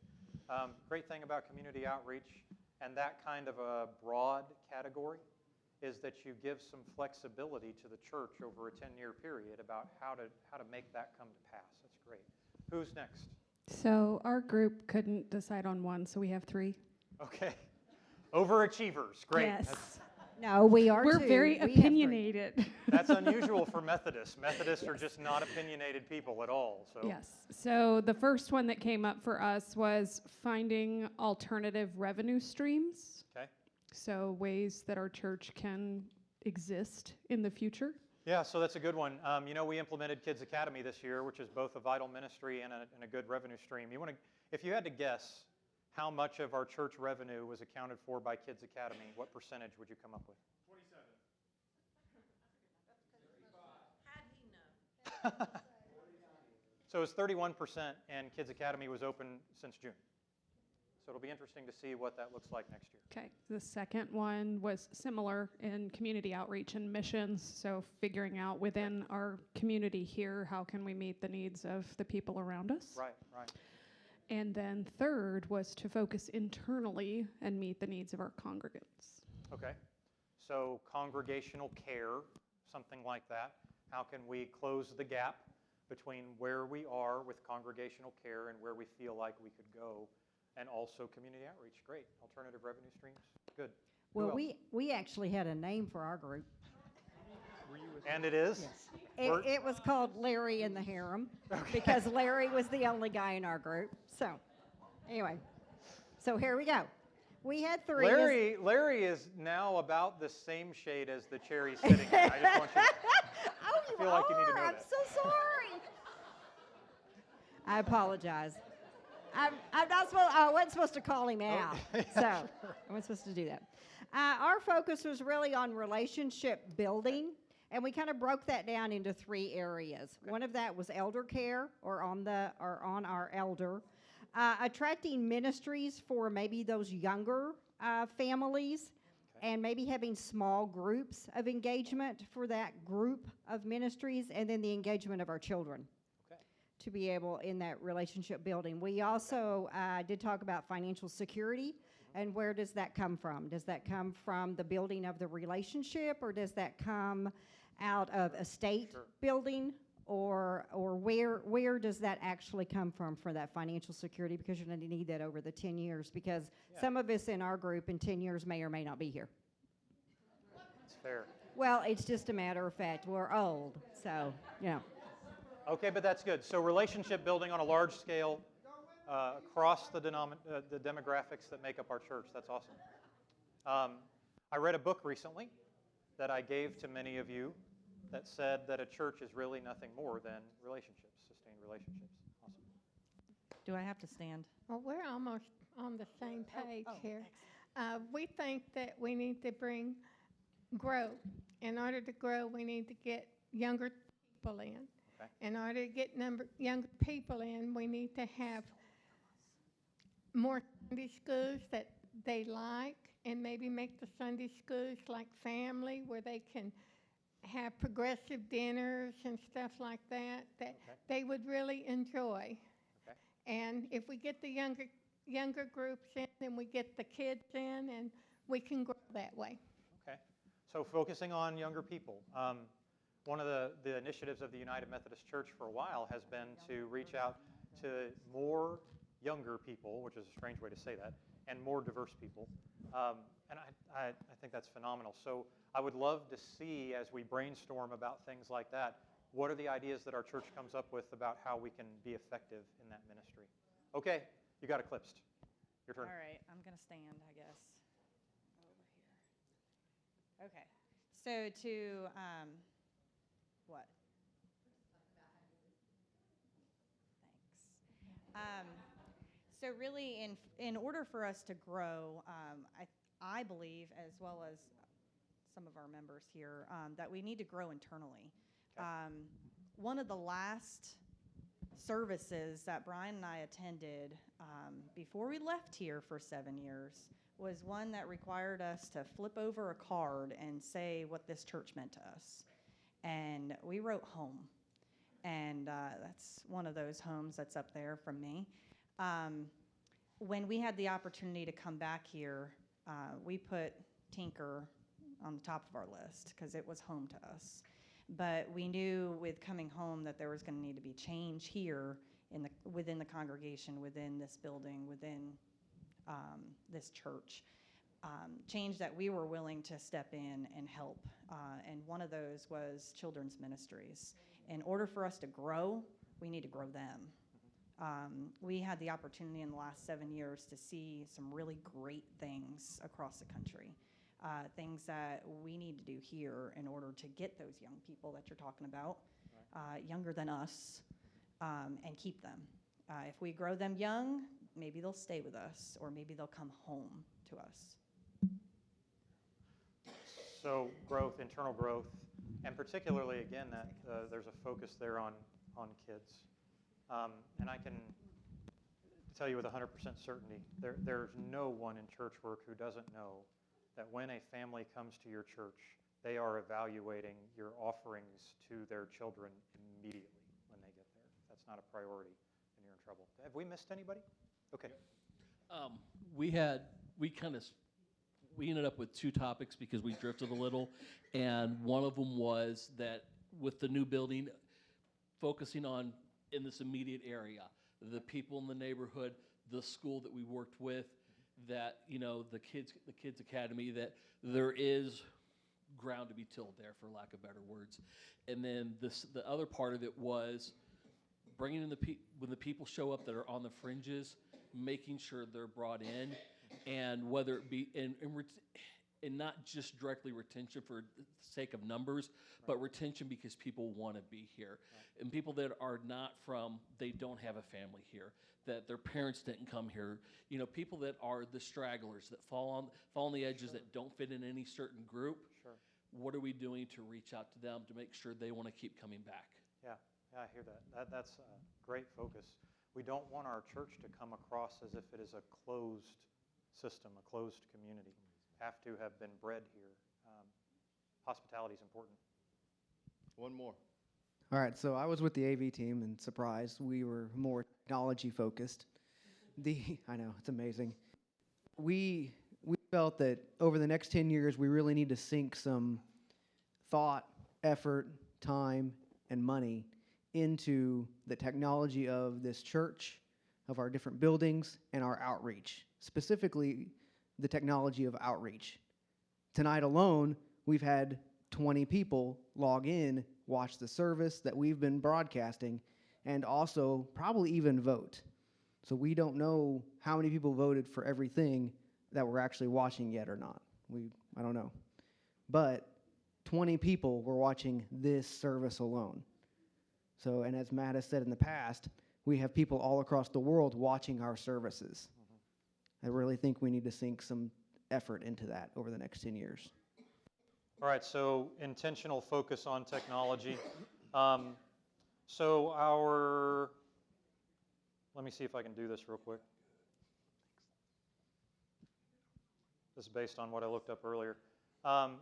D: Great thing about community outreach and that kind of a broad category is that you give some flexibility to the church over a 10-year period about how to make that come to pass. That's great. Who's next?
J: So our group couldn't decide on one, so we have 3.
D: Okay. Overachievers. Great.
J: Yes.
B: No, we are
J: We're
B: too.
J: very
B: We have three.
J: opinionated.
D: That's unusual for Methodists. Methodists are just not opinionated people at all. So
J: Yes. So the first one that came up for us was finding alternative revenue streams.
D: Okay.
J: So ways that our church can exist in the future.
D: Yeah, so that's a good one. We implemented Kids Academy this year, which is both a vital ministry and a good revenue stream. If you had to guess how much of our church revenue was accounted for by Kids Academy, what percentage would you come up with?
C: 27.
D: So it's 31%, and Kids Academy was open since June. So it'll be interesting to see what that looks like next year.
J: Okay. The second one was similar in community outreach and missions. So figuring out within our community here, how can we meet the needs of the people around us?
D: Right, right.
J: And then third was to focus internally and meet the needs of our congregants.
D: Okay. So congregational care, something like that. How can we close the gap between where we are with congregational care and where we feel like we could go? And also community outreach. Great. Alternative revenue streams. Good. Who
K: Well,
D: else?
K: we actually had a name for our group.
D: And it is?
K: It was called Larry and the Harem because Larry was the only guy in our group. So, anyway, so here we go. We had 3.
D: Larry is now about the same shade as the chair he's sitting in. I just want you
K: Oh, you
D: feel like you need to know
K: I'm
D: that.
K: so sorry. I apologize. I'm not supposed. I wasn't supposed to call him out, so I wasn't supposed to do that. Our focus was really on relationship building, and we kind of broke that down into 3 areas.
D: Okay.
K: One of that was elder care, or on our elder, attracting ministries for maybe those younger families, and maybe having small groups of engagement for that group of ministries, and then the engagement of our children to be able in that relationship building. We also did talk about financial security, and where does that come from? Does that come from the building of the relationship, or does that come out of estate building, or where does that actually come from for that financial security? Because you're going to need that over the 10 years, because some of us in our group in 10 years may or may not be here.
D: It's fair.
K: Well, it's just a matter of fact. We're old, so,
D: Okay, but that's good. So relationship building on a large scale across the demographics that make up our church. That's awesome. I read a book recently that I gave to many of you that said that a church is really nothing more than relationships, sustained relationships. Awesome.
K: Do I have to stand?
L: Well, we're almost on the same page here. We think that we need to grow. In order to grow, we need to get younger people in.
D: Okay.
L: In order to get younger people in, we need to have more Sunday schools that they like, and maybe make the Sunday schools like family, where they can have progressive dinners and stuff like that they would really enjoy.
D: Okay.
L: And if we get the younger groups in, then we get the kids in, and we can grow that way.
D: Okay. So focusing on younger people. One of the initiatives of the United Methodist Church for a while has been to reach out to more younger people, which is a strange way to say that, and more diverse people. And I think that's phenomenal. So I would love to see, as we brainstorm about things like that, what are the ideas that our church comes up with about how we can be effective in that ministry. Okay, you got eclipsed. Your turn.
G: All right, I'm going to stand, I guess. Over here. Okay, so to, what? Thanks. So really, in order for us to grow, I believe, as well as some of our members here, that we need to grow internally.
D: Okay.
G: One of the last
M: services that Brian and I attended before we left here for 7 years was one that required us to flip over a card and say what this church meant to us. And we wrote home. And that's one of those homes that's up there from me. When we had the opportunity to come back here, we put Tinker on the top of our list because it was home to us. But we knew with coming home that there was going to need to be change here within the congregation, within this building, within this church. Change that we were willing to step in and help. And one of those was children's ministries. In order for us to grow, we need to grow them. We had the opportunity in the last 7 years to see some really great things across the country. Things that we need to do here in order to get those young people that you're talking about, younger than us, and keep them. If we grow them young, maybe they'll stay with us, or maybe they'll come home to us.
D: So growth, internal growth, and particularly, again, that there's a focus there on kids. And I can tell you with 100% certainty, there's no one in church work who doesn't know that when a family comes to your church, they are evaluating your offerings to their children immediately when they get there. If that's not a priority, then you're in trouble. Have we missed anybody? Okay.
F: We ended up with two topics because we drifted a little, and one of them was that with the new building, focusing on in this immediate area, the people in the neighborhood, the school that we worked with, that, the kids academy, that there is ground to be tilled there, for lack of better words. And then the other part of it was bringing in when the people show up that are on the fringes, making sure they're brought in, and whether it be and not just directly retention for the sake of numbers, but retention because people want to be here. Right. And people that are not they don't have a family here, that their parents didn't come here. People that are the stragglers, that fall on the edges, that don't fit in any certain group.
D: Sure.
F: What are we doing to reach out to them to make sure they want to keep coming back?
D: Yeah, I hear that. That's a great focus. We don't want our church to come across as if it is a closed system, a closed community. Have to have been bred here. Hospitality is important.
A: One more.
N: All right, so I was with the AV team, and surprise, we were more technology focused. I know, it's amazing. We felt that over the next 10 years, we really need to sink some thought, effort, time, and money into the technology of this church, of our different buildings, and our outreach, specifically the technology of outreach. Tonight alone, we've had 20 people log in, watch the service that we've been broadcasting, and also probably even vote. So we don't know how many people voted for everything that we're actually watching yet or not. I don't know. But 20 people were watching this service alone. So, and as Matt has said in the past, we have people all across the world watching our services. I really think we need to sink some effort into that over the next 10 years.
D: All right, so intentional focus on technology. Let me see if I can do this real quick. This is based on what I looked up earlier. Not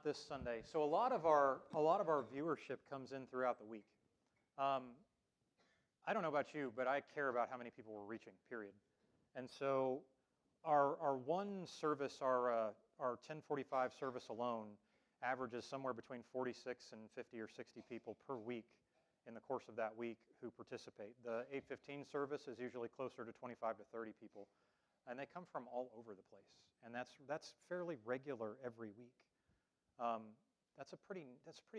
D: this Sunday. So a lot of our viewership comes in throughout the week. I don't know about you, but I care about how many people we're reaching, period. And so our one service, our 1045 service alone, averages somewhere between 46 and 50 or 60 people per week in the course of that week who participate. The 815 service is usually closer to 25 to 30 people, and they come from all over the place. And that's fairly regular every week. That's a pretty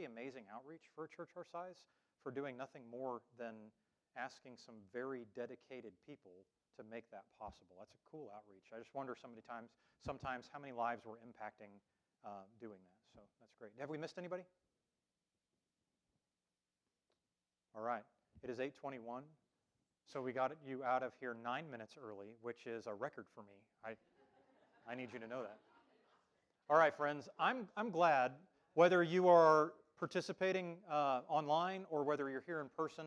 D: amazing outreach for a church our size, for doing nothing more than asking some very dedicated people to make that possible. That's a cool outreach. I just wonder sometimes how many lives we're impacting doing that. So that's great. Have we missed anybody? All right. It is 8:21. So we got you out of here 9 minutes early, which is a record for me. I need you to know that. All right, friends. I'm glad, whether you are participating online or whether you're here in person,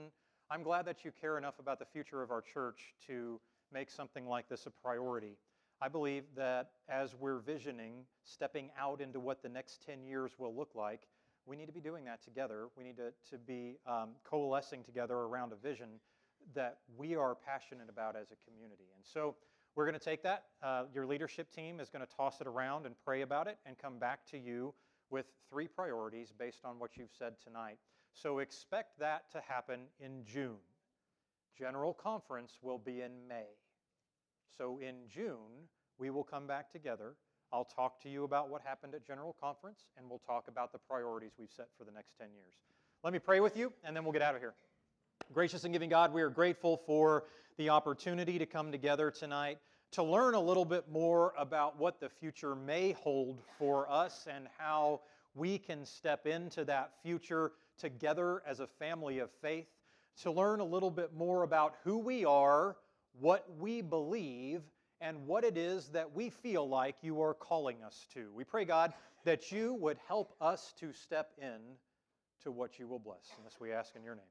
D: I'm glad that you care enough about the future of our church to make something like this a priority. I believe that as we're visioning, stepping out into what the next 10 years will look like, we need to be doing that together. We need to be coalescing together around a vision that we are passionate about as a community. And so we're going to take that. Your leadership team is going to toss it around and pray about it and come back to you with 3 priorities based on what you've said tonight. So expect that to happen in June. General Conference will be in May. So in June, we will come back together. I'll talk to you about what happened at General Conference, and we'll talk about the priorities we've set for the next 10 years. Let me pray with you, and then we'll get out of here. Gracious and giving God, we are grateful for the opportunity to come together tonight to learn a little bit more about what the future may hold for us and how we can step into that future together as a family of faith, to learn a little bit more about who we are, what we believe, and what it is that we feel like you are calling us to. We pray, God, that you would help us to step in to what you will bless. And this we ask in your name.